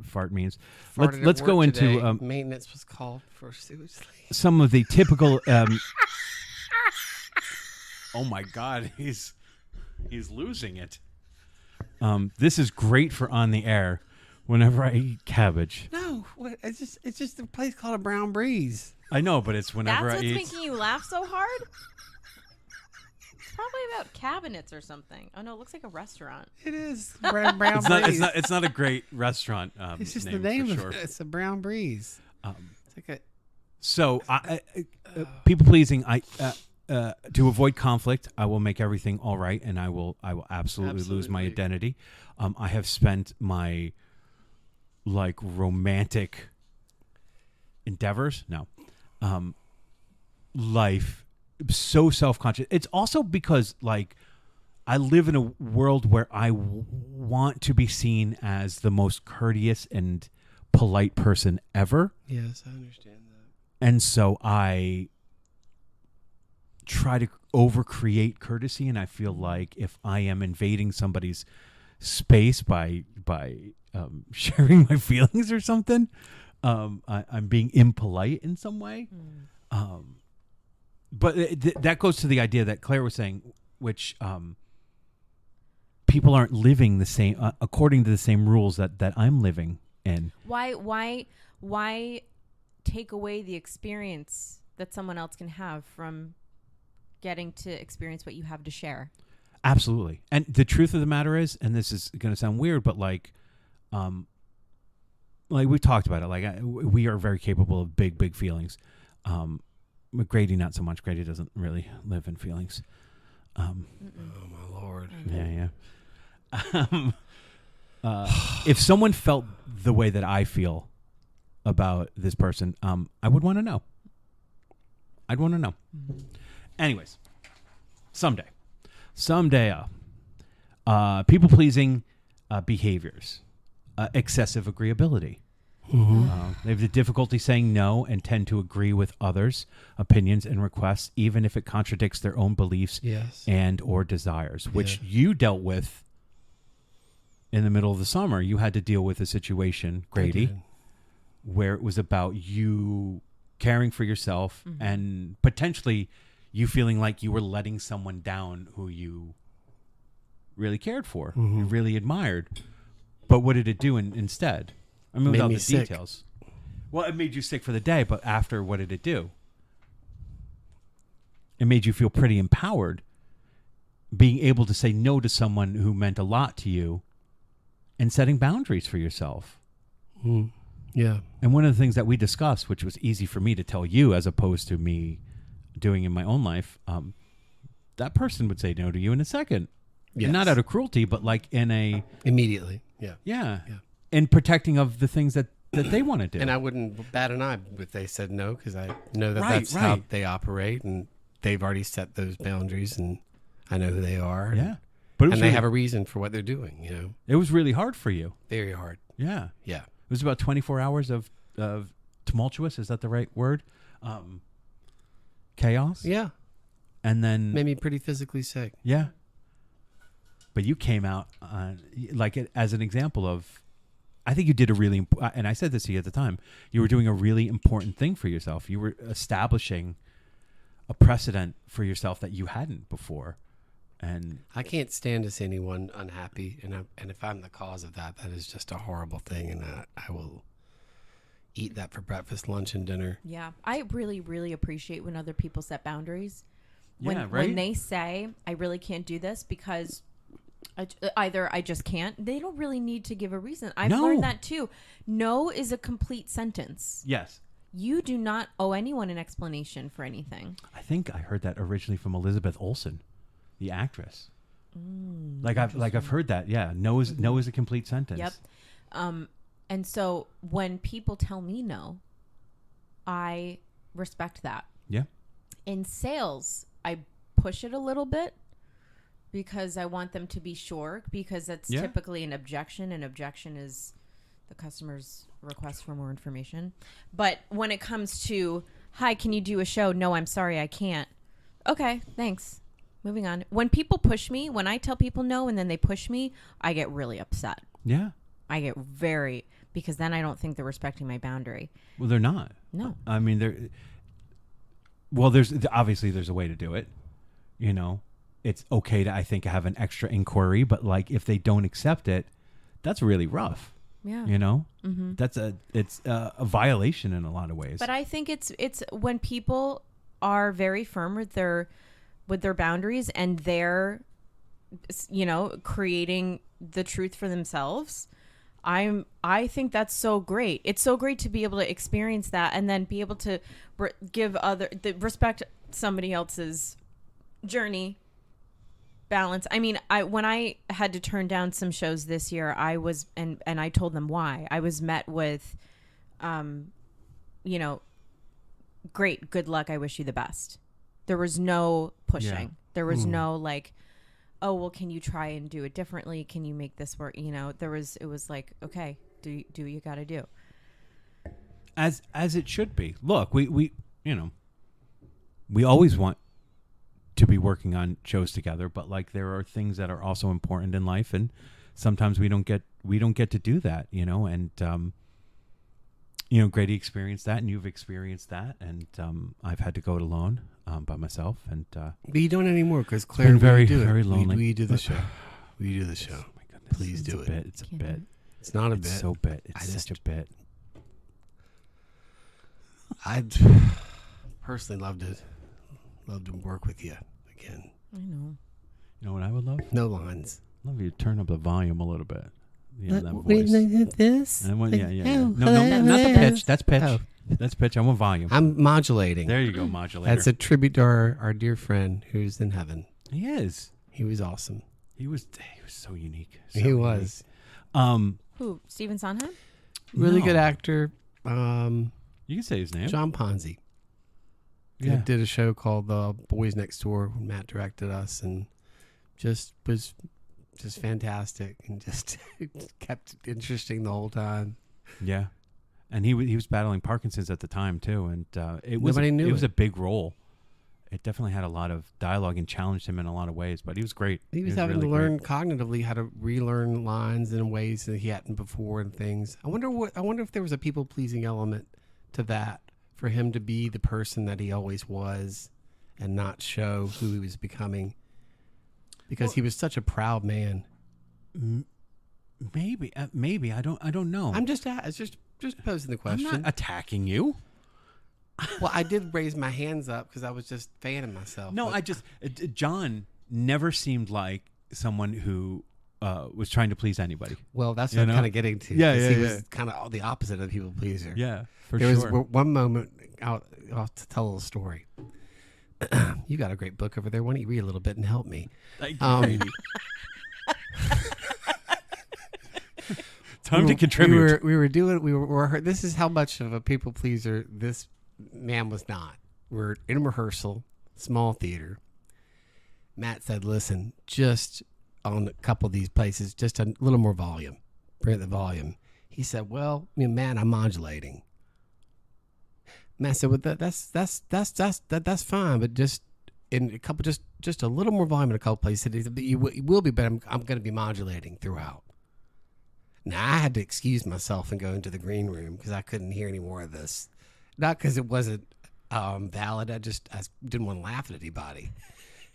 Fart memes. Farted Let's at go work into today. Maintenance was called for sewage leak. some of the typical. Oh my God, he's losing it. This is great for on the air. Whenever I eat cabbage. No, it's just a place called a Brown Breeze. I know, but it's whenever That's I eat. what's making you laugh so hard? It's probably about cabinets or something. Oh no, it looks like a restaurant. It is Brown It's Breeze. it's not a great restaurant. It's just name the name for of sure. it. It's a Brown Breeze. It's like a. So, people pleasing. To avoid conflict, I will make everything all right, and I will absolutely lose my identity. I have spent my romantic endeavors, life so self-conscious. It's also because I live in a world where I want to be seen as the most courteous and polite person ever. Yes, I understand that. And so I try to overcreate courtesy, and I feel like if I am invading somebody's space by sharing my feelings or something, I'm being impolite in some way. But that goes to the idea that Claire was saying, which people aren't living the same according to the same rules that I'm living in. Why take away the experience that someone else can have from getting to experience what you have to share? Absolutely. And the truth of the matter is, and this is going to sound weird, but we talked about it, we are very capable of big feelings. But Grady, not so much. Grady doesn't really live in feelings. Oh my Lord. Yeah. If someone felt the way that I feel about this person, I would want to know. I'd want to know. Mm-hmm. Anyways, someday, people-pleasing behaviors, excessive agreeability. They have the difficulty saying no and tend to agree with others' opinions and requests, even if it contradicts their own beliefs and or desires, which you dealt with in the middle of the summer. You had to deal with a situation, Grady, where it was about you caring for yourself and potentially you feeling like you were letting someone down who you really cared for, you really admired. But what did it do instead? I mean, without the details. Well, it made you sick for the day, but after, what did it do? It made you feel pretty empowered, being able to say no to someone who meant a lot to you and setting boundaries for yourself. Yeah. And one of the things that we discussed, which was easy for me to tell you as opposed to me doing in my own life, that person would say no to you in a second. Yes. And not out of cruelty, but like in a... Immediately. Yeah. Yeah. And protecting of the things that they want to do. And I wouldn't bat an eye if they said no, because I know that that's how they operate, and they've already set those boundaries, and I know who they are. Yeah. But they have a reason for what they're doing, you know. It was really hard for you. Very hard. Yeah. Yeah. It was about 24 hours of tumultuous, is that the right word? Chaos? Yeah. And then... Made me pretty physically sick. Yeah. But you came out as an example of, I think you did a really, and I said this to you at the time, you were doing a really important thing for yourself. You were establishing a precedent for yourself that you hadn't before. And I can't stand to see anyone unhappy. And if I'm the cause of that, that is just a horrible thing. And I will eat that for breakfast, lunch, and dinner. Yeah. I really, really appreciate when other people set boundaries. When they say, I really can't do this because... either I just can't. They don't really need to give a reason. I've learned that too. No is a complete sentence. Yes. You do not owe anyone an explanation for anything. I think I heard that originally from Elizabeth Olsen, the actress. I've heard that. Yeah. No is a complete sentence. Yep. And so when people tell me no, I respect that. Yeah. In sales, I push it a little bit, because I want them to be sure, because that's typically an objection. An objection is the customer's request for more information. But when it comes to, hi, can you do a show? No, I'm sorry, I can't. Okay, thanks. Moving on. When people push me, when I tell people no and then they push me, I get really upset. Yeah. I get because then I don't think they're respecting my boundary. Well, they're not. No. I mean, obviously there's a way to do it, you know. It's okay to, I think, have an extra inquiry, but like if they don't accept it, that's really rough. Yeah. You know, it's a violation in a lot of ways. But I think it's when people are very firm with their boundaries and they're, you know, creating the truth for themselves. I think that's so great. It's so great to be able to experience that and then be able to respect somebody else's journey. Balance. I mean, when I had to turn down some shows this year, I was, and I told them why. I was met with, you know, great, good luck. I wish you the best. There was no pushing. Yeah. There was no like, oh, well, can you try and do it differently? Can you make this work? You know, it was like, okay, do what you got to do. As it should be. Look, we you know, we always want to be working on shows together, but like there are things that are also important in life, and sometimes we don't get to do that, you know. And you know, Grady experienced that, and you've experienced that, and I've had to go it alone by myself, and but you don't anymore because Claire, very lonely. We do the show. We do the show. Oh my goodness, please do it. It's a bit. It's not a bit. It's so bit. It's such a bit. I'd personally love to work with you again. I know. You know what I would love? No lines. I'd love you to turn up the volume a little bit. You know, that wait, voice. this? And yeah. No, not the pitch. That's pitch. Oh. That's pitch. I want volume. I'm modulating. There you go, modulator. That's a tribute to our dear friend who's in heaven. He is. He was awesome. He was so unique. He was. Who? Stephen Sondheim? Really good actor. You can say his name. John Ponzi. Yeah. Did a show called Boys Next Door when Matt directed us, and just was fantastic, and just kept it interesting the whole time. Yeah. And he was battling Parkinson's at the time too, and it was a big role. It definitely had a lot of dialogue and challenged him in a lot of ways, but he was great. He was having really to learn cognitively how to relearn lines in ways that he hadn't before and things. I wonder if there was a people pleasing element to that for him to be the person that he always was and not show who he was becoming, because he was such a proud man. Maybe I don't know. I'm just posing the question. I'm not attacking you. Well, I did raise my hands up because I was just fanning myself. No, John never seemed like someone who was trying to please anybody. Well, that's what I'm kind of getting to. Yeah. He was kind of the opposite of a people pleaser. Yeah, there was one moment, I'll have to tell a little story. You got a great book over there. Why don't you read a little bit and help me? Time to contribute. We were this is how much of a people pleaser this man was not. We're in rehearsal, small theater. Matt said, listen, just on a couple of these places, just a little more volume. Bring the volume. He said, well, Matt, I'm modulating. Matt said, well, that's fine, but just in a couple, just a little more volume in a couple places. He said, you will be, but I'm going to be modulating throughout. Now, I had to excuse myself and go into the green room because I couldn't hear any more of this. Not because it wasn't valid. I didn't want to laugh at anybody.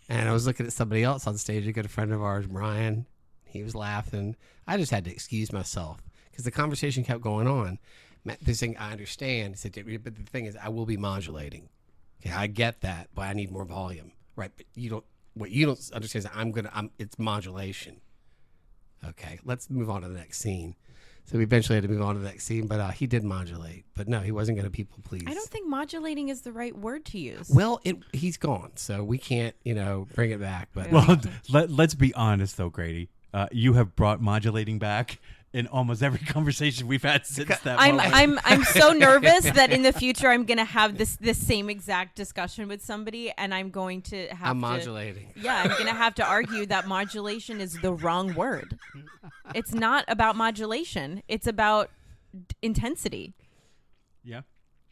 And I was looking at somebody else on stage, a good friend of ours, Brian. He was laughing. I just had to excuse myself because the conversation kept going on. Matt, this thing, I understand. He said, but the thing is, I will be modulating. Okay, I get that, but I need more volume. Right, but what you don't understand is it's modulation. Okay, let's move on to the next scene. So we eventually had to move on to the next scene, but he did modulate. But no, he wasn't going to people please. I don't think modulating is the right word to use. Well, he's gone, so we can't, bring it back. But well, let's be honest, though, Grady. You have brought modulating back in almost every conversation we've had since that moment. I'm so nervous that in the future I'm going to have this same exact discussion with somebody, and I'm going to have I'm modulating. Yeah, I'm going to have to argue that modulation is the wrong word. It's not about modulation. It's about intensity. Yeah.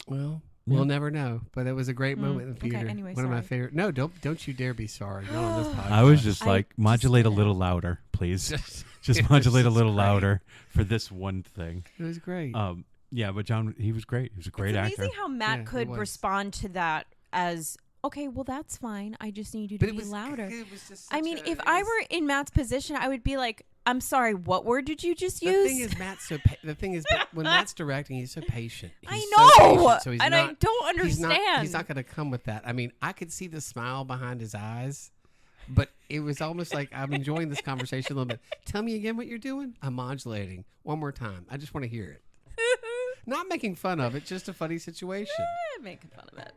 Well, we'll never know. But it was a great moment in the theater. Okay, anyway, One of my favorite. No, don't you dare be sorry. Not on this podcast. I was just modulate a little louder, please. Just modulate a little louder for this one thing. It was great. Yeah, but John, he was great. He was a great actor. It's amazing how Matt could respond to that as, okay, well, that's fine. I just need you to be louder. If I were in Matt's position, I would be like, I'm sorry, what word did you just use? The thing is, when Matt's directing, he's so patient. I know, so I don't understand. He's not going to come with that. I mean, I could see the smile behind his eyes, but it was almost like I'm enjoying this conversation a little bit. Tell me again what you're doing. I'm modulating. One more time. I just want to hear it. Not making fun of it, just a funny situation. Making fun of it.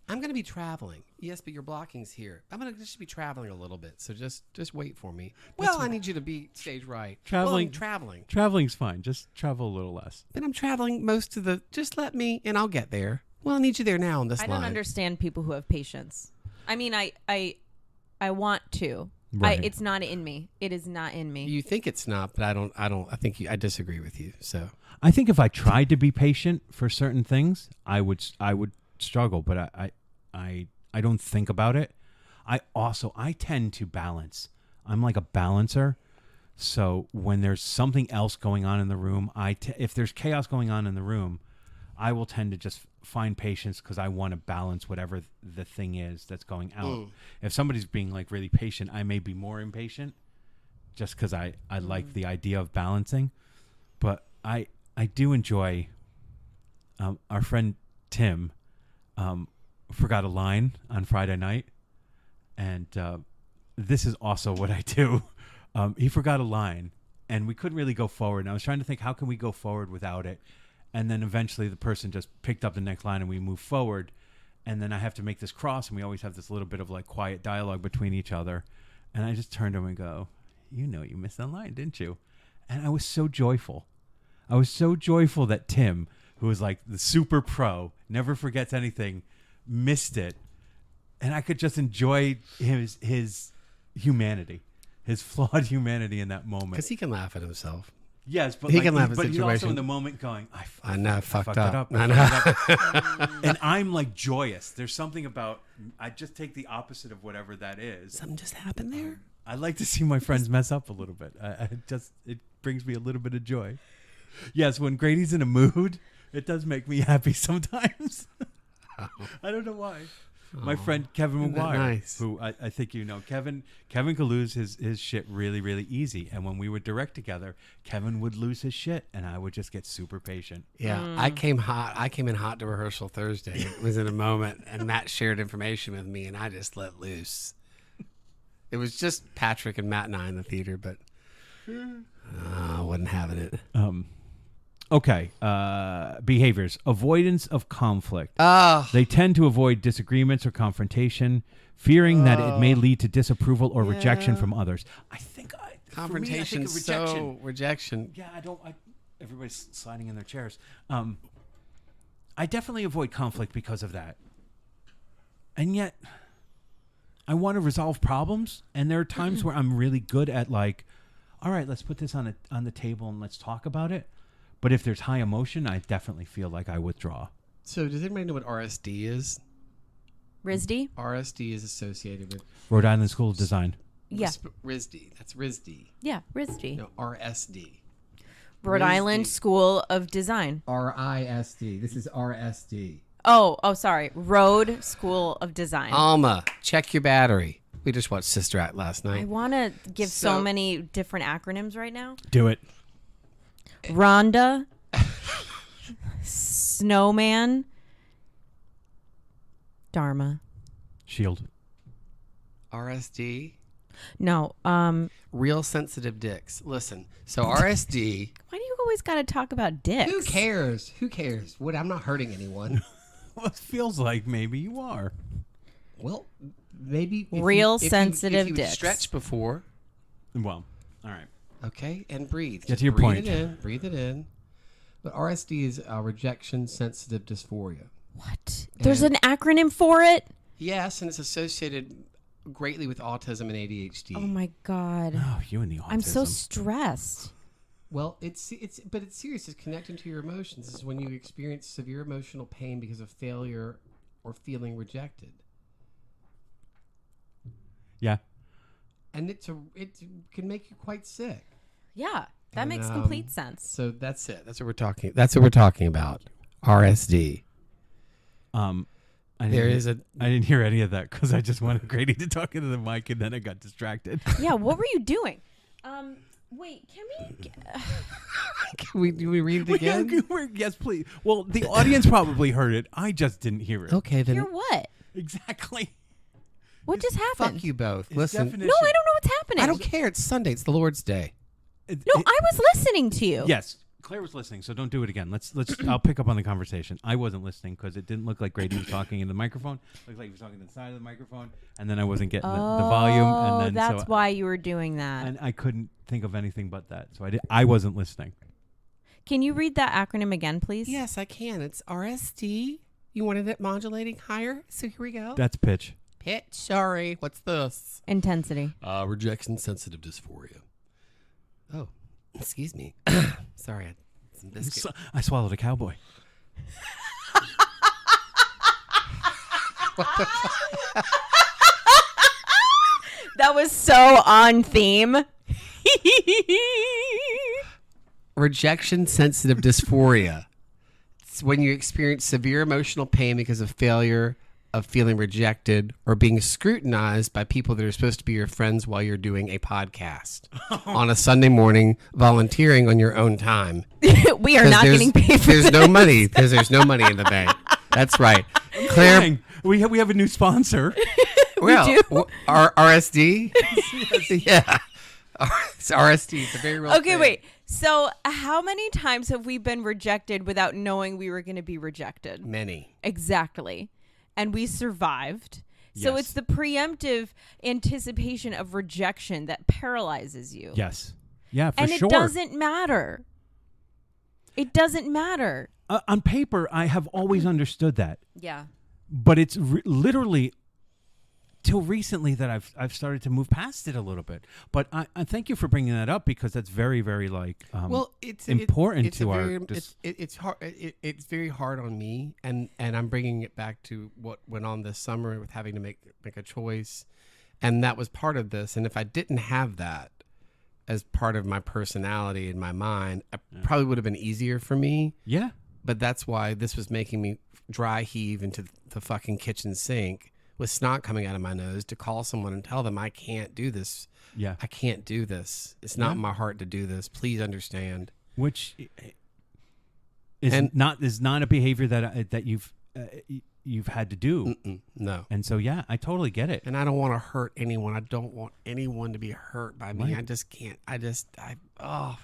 I'm going to be traveling. Yes, but your blocking's here. I'm going to just be traveling a little bit, so just wait for me. I need you to be stage right. Traveling. Traveling's fine. Just travel a little less. But I'm traveling most of the. Just let me, and I'll get there. Well, I need you there now on this line. I don't understand people who have patience. I mean, I want to. Right. It's not in me. It is not in me. You think it's not, but I don't. I think I disagree with you. So I think if I tried to be patient for certain things, I would struggle. But I don't think about it. I tend to balance. I'm like a balancer. So when there's something else going on in the room, if there's chaos going on in the room, I will tend to just find patience because I want to balance whatever the thing is that's going out. If somebody's being like really patient, I may be more impatient just because I like the idea of balancing. But I do enjoy our friend Tim forgot a line on Friday night, and this is also what I do. He forgot a line, and we couldn't really go forward. And I was trying to think, how can we go forward without it? And then eventually the person just picked up the next line, and we moved forward. And then I have to make this cross, and we always have this little bit of like quiet dialogue between each other. And I just turned to him and go, you missed that line, didn't you? And I was so joyful. I was so joyful that Tim, who was like the super pro, never forgets anything, missed it. And I could just enjoy his humanity, his flawed humanity in that moment. Because he can laugh at himself. Yes, but he like, can laugh at but he's also situation. in the moment going, I know, I fucked it up. up. I know. And I'm like joyous. There's something about, I just take the opposite of whatever that is. Something just happened there. I like to see my friends mess up a little bit. It brings me a little bit of joy. Yes, when Grady's in a mood, it does make me happy sometimes. I don't know why. My friend Kevin McGuire, who I think you know, Kevin could lose his shit really, really easy. And when we would direct together, Kevin would lose his shit, and I would just get super patient. Yeah, I came in hot to rehearsal Thursday. It was in a moment, and Matt shared information with me, and I just let loose. It was just Patrick and Matt and I in the theater, but I wasn't having it. Okay. Behaviors. Avoidance of conflict. Oh. They tend to avoid disagreements or confrontation, fearing that it may lead to disapproval or rejection from others. I think Confrontation, rejection. rejection. Yeah, everybody's sliding in their chairs. I definitely avoid conflict because of that. And yet, I want to resolve problems, and there are times where I'm really good at like, all right, let's put this on the table and let's talk about it. But if there's high emotion, I definitely feel like I withdraw. So does anybody know what RSD is? RISD? RSD is associated with Rhode Island School of Design. Yeah. RISD. That's RISD. Yeah, RISD. No, RSD. Rhode Island School of Design. RISD. This is RSD. Oh, sorry. Road School of Design. Alma, check your battery. We just watched Sister Act last I night. want to give so many different acronyms right now. Do it. Rhonda, Snowman, Dharma. Shield. RSD. No, Real sensitive dicks. Listen, so RSD. why do you always got to talk about dicks? Who cares? Who cares? What? I'm not hurting anyone. Well, it feels like maybe you are. Well, maybe if Real If sensitive you dicks. stretched before, Well, all right. okay, and breathe. Get Just to your breathe point. It in, breathe it in. But RSD is rejection sensitive dysphoria. What? There's an acronym for it? Yes, and it's associated greatly with autism and ADHD. Oh my God. Oh, you and the autism. I'm so stressed. Well, it's serious. It's connecting to your emotions. It's when you experience severe emotional pain because of failure or feeling rejected. Yeah. And it can make you quite sick. Yeah, that And, makes complete sense. So that's it. That's what we're talking about. RSD. I didn't hear any of that because I just wanted Grady to talk into the mic, and then I got distracted. Yeah, what were you doing? Wait, can we... Do we read it again? Yes, please. Well, the audience probably heard it. I just didn't hear it. Okay, then. Hear what? Exactly. What just happened? Fuck you both. His Listen. definition- No, I don't know what's happening. I don't care. It's Sunday. It's the Lord's Day. No, I was listening to you. Yes, Claire was listening, so don't do it again. Let's. I'll pick up on the conversation. I wasn't listening because it didn't look like Grady was talking in the microphone. It looked like he was talking to the side of the microphone, and then I wasn't getting the volume. And then that's why you were doing that. And I couldn't think of anything but that, so I wasn't listening. Can you read that acronym again, please? Yes, I can. It's RSD. You wanted it modulating higher, so here we go. That's pitch. Pitch. Sorry. What's this? Intensity. Rejection sensitive dysphoria. Oh, excuse me. Sorry, I had some biscuit. I swallowed a cowboy. That was so on theme. Rejection sensitive dysphoria. It's when you experience severe emotional pain because of failure, of feeling rejected, or being scrutinized by people that are supposed to be your friends while you're doing a podcast on a Sunday morning, volunteering on your own time. We are not getting paid for There's this. no money because there's no money in the bank. That's right. Claire, Dang, we have a new sponsor. well, do? RSD? Yeah. It's RSD. It's a very real Okay, thing. wait. So how many times have we been rejected without knowing we were going to be rejected? Many. Exactly. And we survived. So Yes. it's the preemptive anticipation of rejection that paralyzes you. Yes. Yeah, for and sure. it doesn't matter. It doesn't matter. On paper, I have always understood that. Yeah. But it's literally till recently that I've started to move past it a little bit. But I thank you for bringing that up because that's very, very it's important it's to very, our. it's hard. It's very hard on me, and I'm bringing it back to what went on this summer with having to make a choice, and that was part of this. And if I didn't have that as part of my personality in my mind, it probably would have been easier for me. Yeah. But that's why this was making me dry heave into the fucking kitchen sink with snot coming out of my nose to call someone and tell them I can't do this. Yeah. I can't do this. It's not in my heart to do this. Please understand. Which is not a behavior that you've had to do. No. And so I totally get it. And I don't want to hurt anyone. I don't want anyone to be hurt by me. Right. I just can't. Oh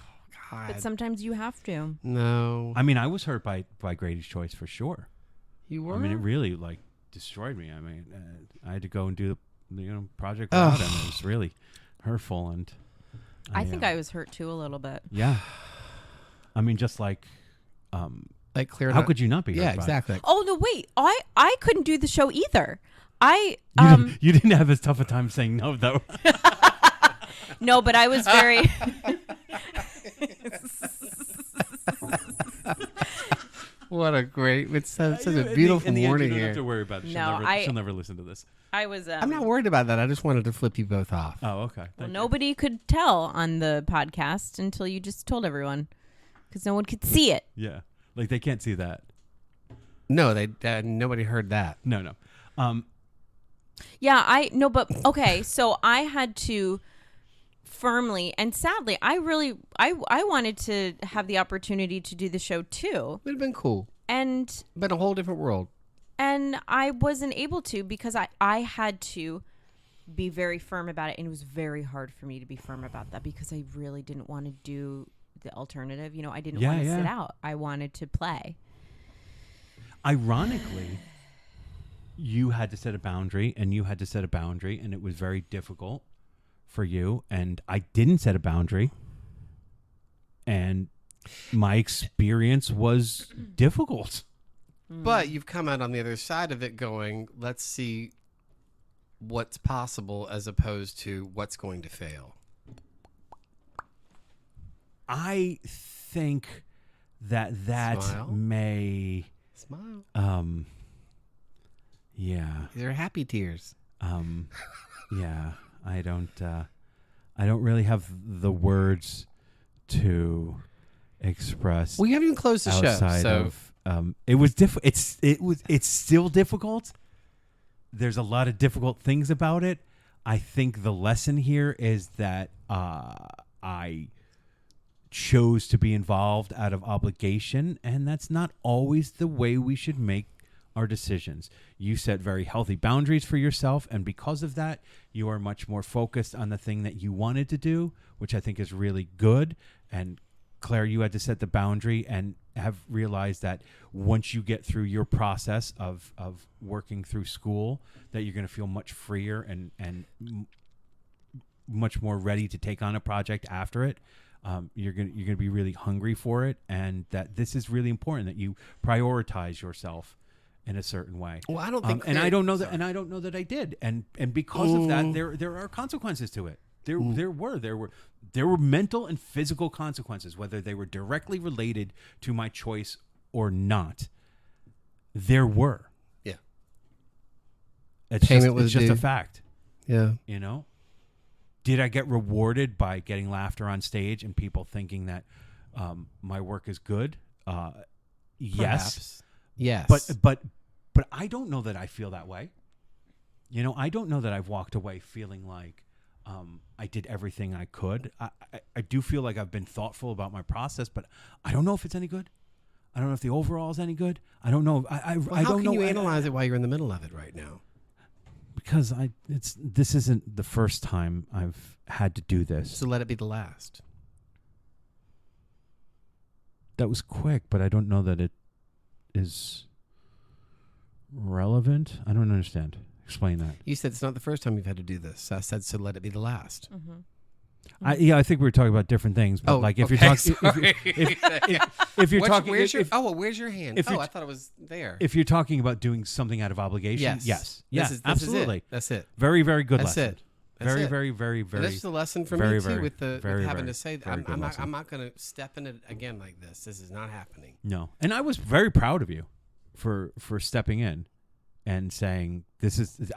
God. But sometimes you have to. No. I mean, I was hurt by Grady's choice for sure. You were? I mean, it really destroyed me. I mean, I had to go and do the project without him. It was really hurtful, and I think I was hurt too a little bit. Yeah. I mean, just clear. How could you not be? Yeah, exactly. Oh no, wait! I couldn't do the show either. You didn't have as tough a time saying no, though. No, but I was very. What a great! It's such a beautiful morning you don't here. have to worry about it. She'll never listen to this. I was. I'm not worried about that. I just wanted to flip you both off. Oh, okay. Well, nobody could tell on the podcast until you just told everyone, because no one could see it. Yeah, they can't see that. No, nobody heard that. No. Yeah, but okay. So I had to firmly and sadly, I wanted to have the opportunity to do the show too. Would have been cool. And been a whole different world. And I wasn't able to because I had to be very firm about it, and it was very hard for me to be firm about that because I really didn't want to do the alternative. I didn't want to sit out. I wanted to play. Ironically, you had to set a boundary, and you had to set a boundary, and it was very difficult for you, and I didn't set a boundary, and my experience was difficult. But you've come out on the other side of it going, let's see what's possible as opposed to what's going to fail. I think that Smile. may... Smile. Yeah. They're happy tears. Yeah. I don't really have the words to express. We haven't even closed the show, so it was it's still difficult. There's a lot of difficult things about it. I think the lesson here is that I chose to be involved out of obligation, and that's not always the way we should make our decisions. You set very healthy boundaries for yourself, and because of that, you are much more focused on the thing that you wanted to do, which I think is really good. And Claire, you had to set the boundary and have realized that once you get through your process of working through school, that you're going to feel much freer and much more ready to take on a project after it. You're gonna be really hungry for it, and that this is really important that you prioritize yourself in a certain way. Well, I don't think, and I don't know that I did, and because of that, there are consequences to it. There were mental and physical consequences, whether they were directly related to my choice or not. There were. Yeah. It's just a fact. Yeah. Did I get rewarded by getting laughter on stage and people thinking that my work is good? Yes. Perhaps. Yes. But I don't know that I feel that way. I don't know that I've walked away feeling like I did everything I could. I do feel like I've been thoughtful about my process, but I don't know if it's any good. I don't know if the overall is any good. I don't know. I don't know. How can you analyze it while you're in the middle of it right now? Because this isn't the first time I've had to do this. So let it be the last. That was quick, but I don't know that it is relevant. I don't understand. Explain that. You said it's not the first time you've had to do this. I said, so let it be the last. Mm-hmm. I think we were talking about different things. But like if you're talking, if you're talking, where's your hand? I thought it was there. If you're talking about doing something out of obligation, yes, absolutely. That's it. Very, very good That's lesson. it. Very, very, very, very. And this is a lesson for me too, with having to say that I'm not going to step in it again like this. This is not happening. No, and I was very proud of you for stepping in and saying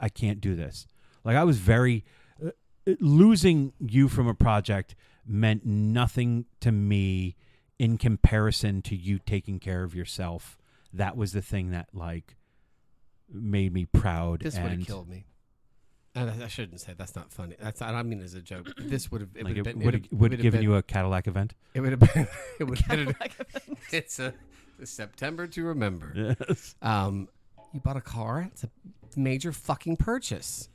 I can't do this. Like I was very losing you from a project meant nothing to me in comparison to you taking care of yourself. That was the thing that like made me proud. This would have killed me. I shouldn't say that's not funny. I don't mean as a joke. This would have given you a Cadillac event. It would have been. It would have been. It's a September to remember. Yes. You bought a car. It's a major fucking purchase.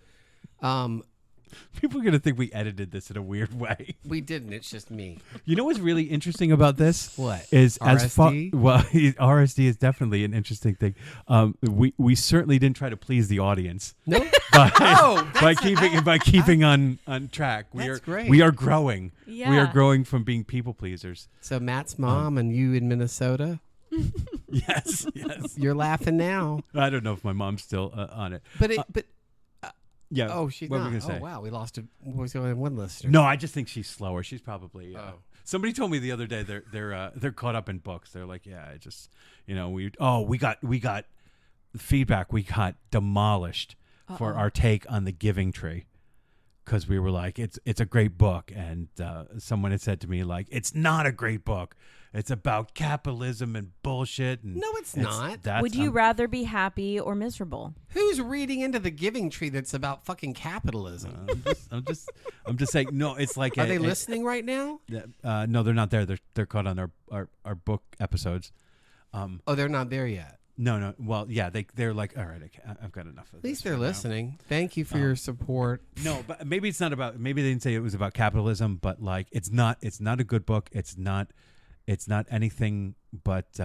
People are gonna think we edited this in a weird way. We didn't. It's just me. You know what's really interesting about this? What is RSD? RSD is definitely an interesting thing. We certainly didn't try to please the audience. No, by keeping on track. That's great. We are growing. Yeah. We are growing from being people pleasers. So Matt's mom and you in Minnesota. Yes. You're laughing now. I don't know if my mom's still on it. Yeah. Oh, she's what not. were we gonna say? Oh, wow. We lost only one listener. No, I just think she's slower. She's probably. Somebody told me the other day they're caught up in books. They're like, yeah, I just we got feedback. We got demolished for our take on The Giving Tree because we were like, it's a great book, and someone had said to me like, it's not a great book. It's about capitalism and bullshit. And no, it's not. Would you rather be happy or miserable? Who's reading into The Giving Tree that's about fucking capitalism? I'm just saying. No, it's like. Are they listening right now? No, they're not there. They're caught on our book episodes. They're not there yet. No. Well, yeah, they're like, all right, I've got enough of this. At least they're listening. Thank you for your support. No, but maybe it's not about. Maybe they didn't say it was about capitalism, but like, it's not a good book. It's not anything but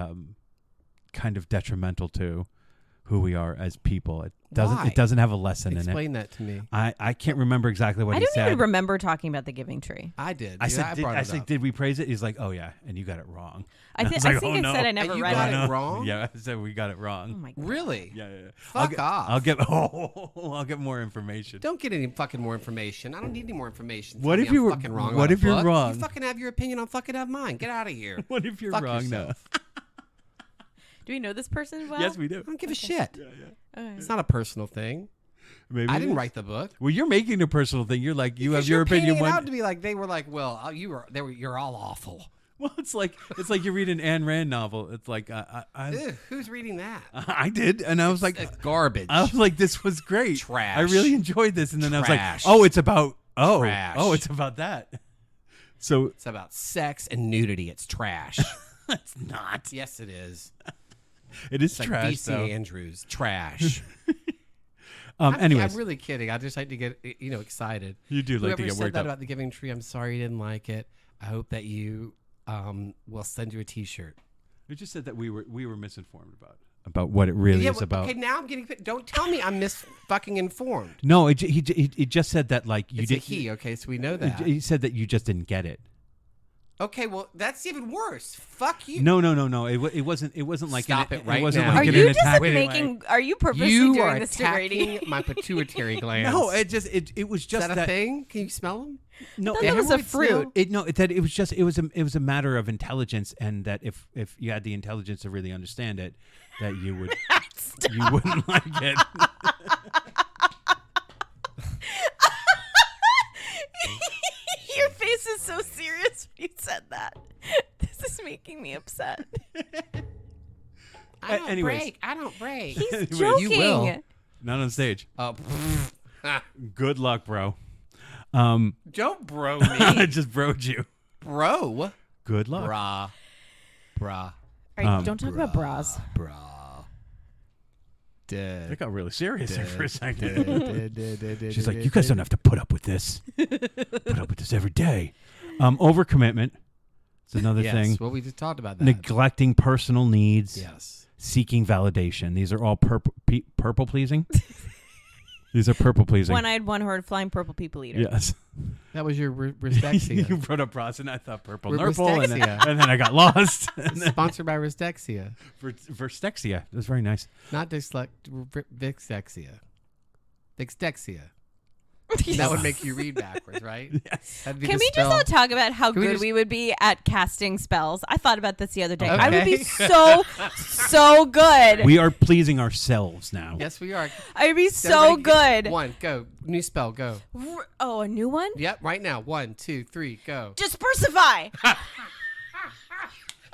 kind of detrimental to who we are as people. It doesn't have a lesson in it. Explain that to me. I can't remember exactly what he said. I don't even remember talking about The Giving Tree. I did. I said, did we praise it? He's like, oh yeah, and you got it wrong. I think I said I never read it. You got it wrong? Yeah, I said we got it wrong. Oh my God. Really? Yeah. Fuck off. I'll get more information. Don't get any fucking more information. I don't need any more information. What if you were fucking wrong? What if you're wrong? You fucking have your opinion. I'll fucking have mine. Get out of here. What if you're wrong? No. Do we know this person well? Yes, we do. I don't give a shit. Yeah. Okay. It's not a personal thing. Maybe I didn't write the book. Well, you're making a personal thing. You're like, you have your opinion. You're out to be like, they were like, well, you're all awful. Well, it's like you read an Ayn Rand novel. It's like Ew, who's reading that? I did, and I was like, garbage. I was like, this was great. Trash. I really enjoyed this, and then Trash. I was like, oh, it's about Trash. it's about that. So it's about sex and nudity. It's trash. It's not. Yes, it is. It is it's trash. Like DC though. Andrews, trash. Anyways, I'm really kidding. I just like to get excited. You do like to get said worked that up about The Giving Tree. I'm sorry you didn't like it. I hope that you will send you a T-shirt. You just said that we were misinformed about what it really is about. Okay, now I'm getting. Don't tell me I'm fucking informed. No, he just said that like you it's did. A he. Okay, so we know that. He said that you just didn't get it. Okay, well that's even worse. Fuck you. No. It wasn't like Stop it right it wasn't now. like Are an you attack. just making? Are you purposely You doing are this to Grady? attacking my pituitary glands. No, it was just is that a thing? Can you smell them? No, That was a hemorrhoids fruit. It was a matter of intelligence, and that if you had the intelligence to really understand it, that you wouldn't like it. Your face is so serious when you said that. This is making me upset. I don't anyways. break. I don't break. He's Anyways. joking. You will. Not on stage. Oh, Good luck, bro. don't bro me. I just broed you. Bro. Good luck. Brah. All right, don't talk about bras. Brah. It got really serious there for a second. She's like, you guys don't have to put up with this. Put up with this every day. Overcommitment. It's another thing. Well, we just talked about that. Neglecting personal needs. Yes. Seeking validation. These are all purple pleasing. These are purple pleasing. One-eyed, one-horned, flying purple people eater. Yes. That was your Ristexia. You brought up Ross, and I thought purple R- nurple, and Ristexia. then I got lost. Sponsored by Ristexia. Verstexia. That's very nice. Not Vixexia. Vixdexia. That would make you read backwards, right? Yes. That'd be Can the we spell. just all talk about how Can we good just- we would be at casting spells? I thought about this the other day. Okay. I would be so good. We are pleasing ourselves now. Yes, we are. I would be so Everybody get good. One, go. New spell, go. Oh, a new one? Yep, right now. 1, 2, 3, go. Dispersify.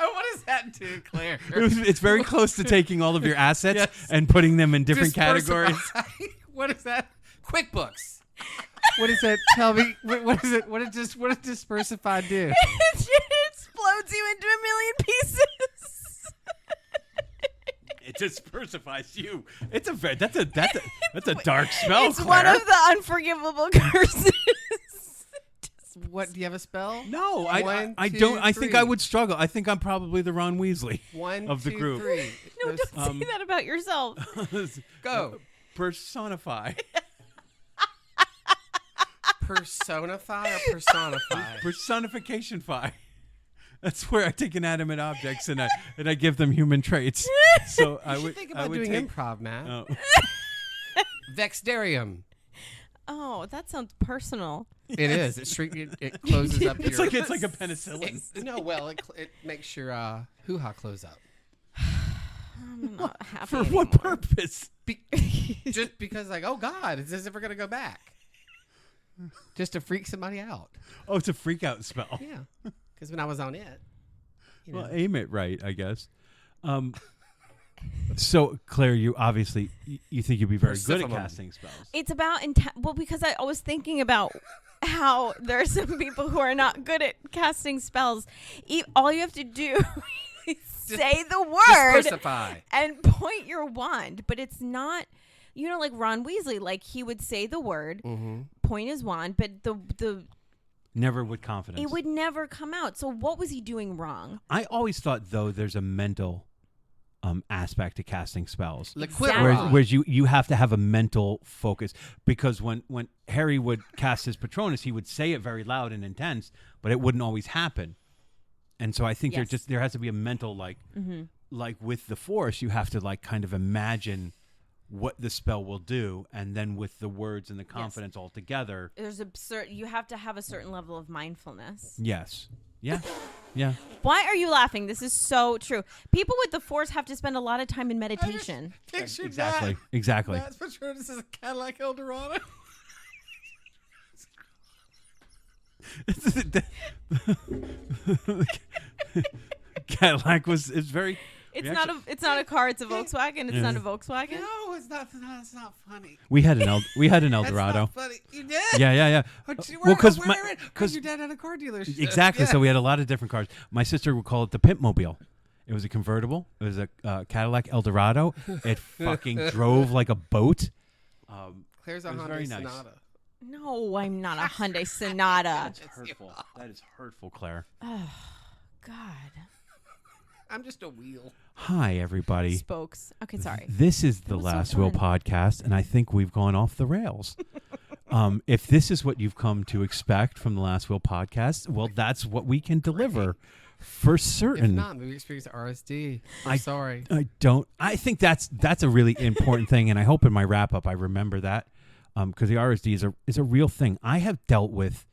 Oh, what does that do, Claire? It's very close to taking all of your assets Yes. and putting them in different categories. What is that? QuickBooks. What is it? Tell me. What is it? What does Dispersify do? It explodes you into a million pieces. It dispersifies you. It's that's a dark spell. It's Claire. one of the unforgivable curses. What? Do you have a spell? No, One, I two, don't. I think three. I would struggle. I think I'm probably the Ron Weasley 1, of the 2, group. 3. No, don't say that about yourself. Go. Personify. Personify or personify? Personification-fy. That's where I take inanimate objects and I give them human traits. So I You would should think I about would doing take, improv, Matt. Oh. Vexdarium. Oh, that sounds personal. It is. It closes up It's your... like a penicillin. No, well, it makes your hoo-ha close up. I'm not happy For anymore. what purpose? Just because, like, oh, God, is this ever going to go back? Just to freak somebody out. Oh, it's a freak out spell. Yeah. Because when I was on it, you know. Well, aim it right, I guess. So, Claire, you obviously you think you'd be very good at Persephone. casting spells. It's about well, because I was thinking about how there are some people who are not good at casting spells. All you have to do is say the word Dispersify. and point your wand, but it's not. You know, like Ron Weasley, like he would say the word, point his wand, but the Never with confidence. it would never come out. So what was he doing wrong? I always thought, though, there's a mental aspect to casting spells. Exactly. Whereas you have to have a mental focus, because when Harry would cast his Patronus, he would say it very loud and intense, but it wouldn't always happen. And so I think Yes. there has to be a mental like with the Force, you have to like kind of imagine what the spell will do, and then with the words and the confidence all together. There's you have to have a certain level of mindfulness. Yes. Yeah. Yeah. Why are you laughing? This is so true. People with the Force have to spend a lot of time in meditation. Picture Exactly. That. Exactly. Matt's Patronus is a Cadillac Eldorado. Cadillac is very. It's not a car. It's a Volkswagen. It's not a Volkswagen. No, it's not. It's not funny. We had an Eldorado. That's not funny. You did? Yeah. Well, because your dad had a car dealership. exactly. Yeah. So we had a lot of different cars. My sister would call it the Pimp Mobile. It was a convertible. It was a Cadillac Eldorado. It fucking drove like a boat. Claire's a It was Honda very nice. Sonata. No, I'm not a Hyundai Sonata. That's hurtful. That is hurtful, Claire. Oh, God. I'm just a wheel. Hi, everybody. Spokes. Okay, sorry. This is the was so Last Will fun. podcast, and I think we've gone off the rails. If this is what you've come to expect from the Last Will podcast, well, that's what we can deliver for If certain. not, movie experience RSD. I'm sorry. I think that's a really important thing, and I hope in my wrap up I remember that, because the RSD is a real thing. I have dealt with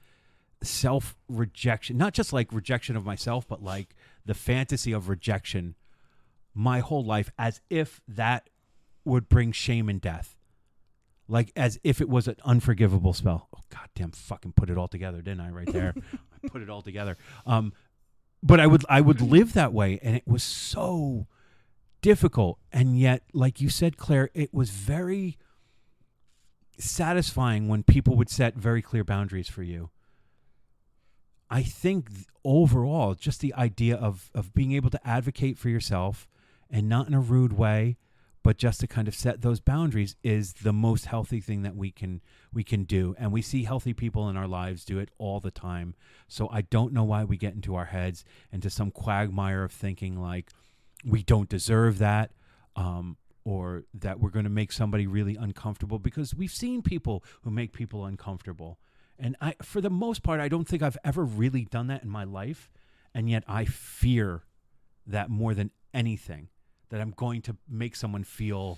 self rejection, not just like rejection of myself, but like the fantasy of rejection my whole life, as if that would bring shame and death, like as if it was an unforgivable spell. Oh, goddamn, fucking put it all together, didn't I? Right there, I put it all together. But I would live that way, and it was so difficult. And yet, like you said, Claire, it was very satisfying when people would set very clear boundaries for you. I think overall, just the idea of being able to advocate for yourself, and not in a rude way, but just to kind of set those boundaries, is the most healthy thing that we can do. And we see healthy people in our lives do it all the time. So I don't know why we get into our heads, into some quagmire of thinking like we don't deserve that. We or that we're going to make somebody really uncomfortable, because we've seen people who make people uncomfortable. And for the most part, I don't think I've ever really done that in my life. And yet I fear that more than anything, that I'm going to make someone feel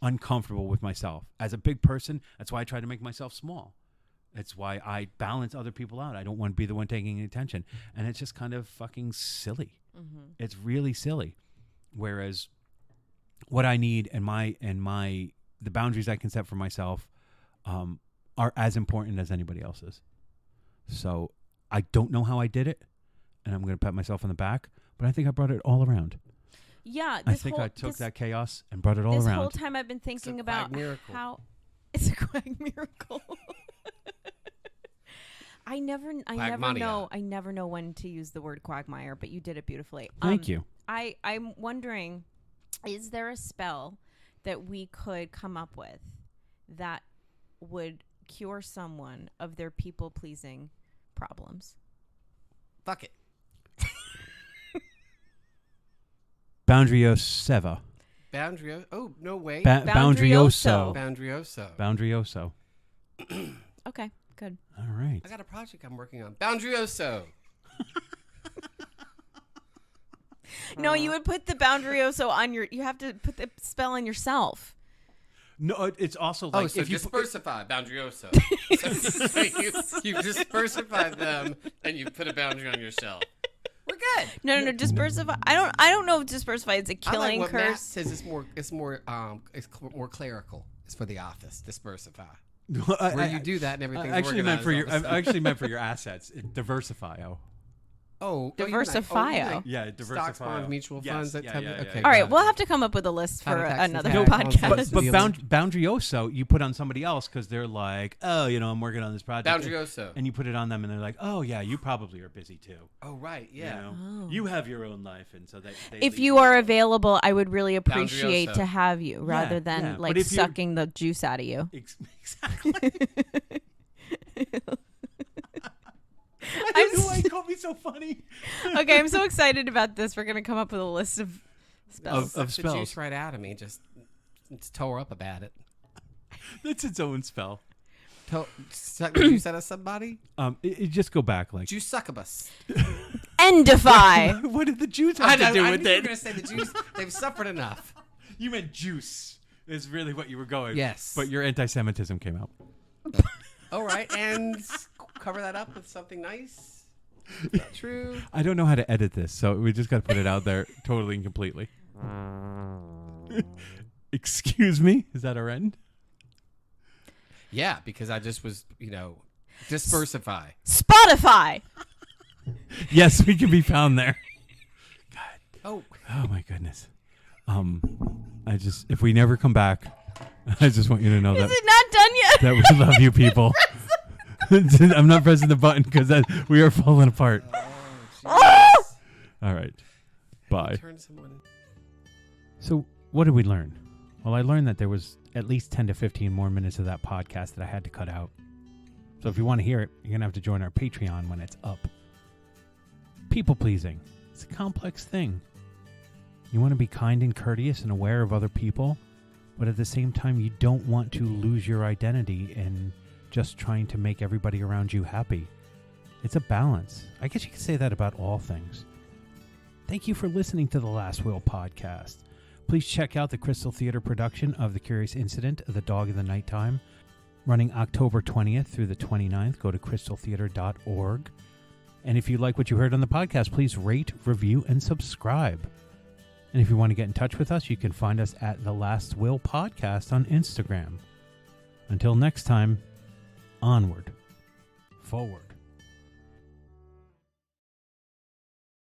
uncomfortable with myself. As a big person, that's why I try to make myself small. It's why I balance other people out. I don't want to be the one taking attention. And it's just kind of fucking silly. Mm-hmm. It's really silly. Whereas what I need and the boundaries I can set for myself are as important as anybody else's. So I don't know how I did it, and I'm going to pat myself on the back, but I think I brought it all around. Yeah. I think I took that chaos and brought it all around. This whole time I've been thinking about how it's a quag miracle. I never know when to use the word quagmire, but you did it beautifully. Thank you. I'm wondering, is there a spell that we could come up with that would cure someone of their people-pleasing problems? Fuck it. Boundrioseva. Oh, no way. Boundrioso. Boundrioso. Okay, good. All right. I got a project I'm working on. Boundrioso. No, you would put the Boundrioso on you have to put the spell on yourself. No, it's also like so if you dispersify Boundrioso. So you dispersify them and you put a boundary on yourself. We're good. No, dispersify. I don't know if dispersify is a killing what curse. Matt says it's more clerical. It's for the office. Dispersify. Where you do that and everything. I actually meant for your assets. Diversify. Diversify. Yeah, diversify. Stocks, bonds, mutual funds. Okay. All right, we'll have to come up with a list for another podcast. But Boundrioso, you put on somebody else because they're like, oh, I'm working on this project. Boundrioso. And you put it on them, and they're like, oh, yeah, you probably are busy too. Oh, right, yeah. You have your own life, and so they if you are available, I would really appreciate to have you rather than sucking the juice out of you. Exactly. I don't know why you called me so funny. Okay, I'm so excited about this. We're going to come up with a list of spells. Of spells. The juice right out of me. Just tore up about it. That's its own spell. Suck the juice out of somebody? It just go back like... Juice succubus. Endify. What did the juice have to do with it? You were going to say the juice. They've suffered enough. You meant juice is really what you were going. Yes. But your anti-Semitism came out. All right, and cover that up with something nice. Not true. I don't know how to edit this, so we just got to put it out there totally and completely. Excuse me? Is that our end? Yeah, because I just was, dispersify. Spotify. Yes, we can be found there. God. Oh my goodness. If we never come back, I just want you to know Is it not done yet? That we love you people. I'm not pressing the button because we are falling apart. Oh, all right. Bye. So what did we learn? Well, I learned that there was at least 10 to 15 more minutes of that podcast that I had to cut out. So if you want to hear it, you're going to have to join our Patreon when it's up. People pleasing. It's a complex thing. You want to be kind and courteous and aware of other people, but at the same time, you don't want to lose your identity in just trying to make everybody around you happy. It's a balance. I guess you could say that about all things. Thank you for listening to the Last Will podcast. Please check out the Crystal Theater production of The Curious Incident of the Dog in the Nighttime, running October 20th through the 29th. Go to crystaltheater.org. And if you like what you heard on the podcast, please rate, review, and subscribe. And if you want to get in touch with us, you can find us at The Last Will Podcast on Instagram. Until next time, onward, forward.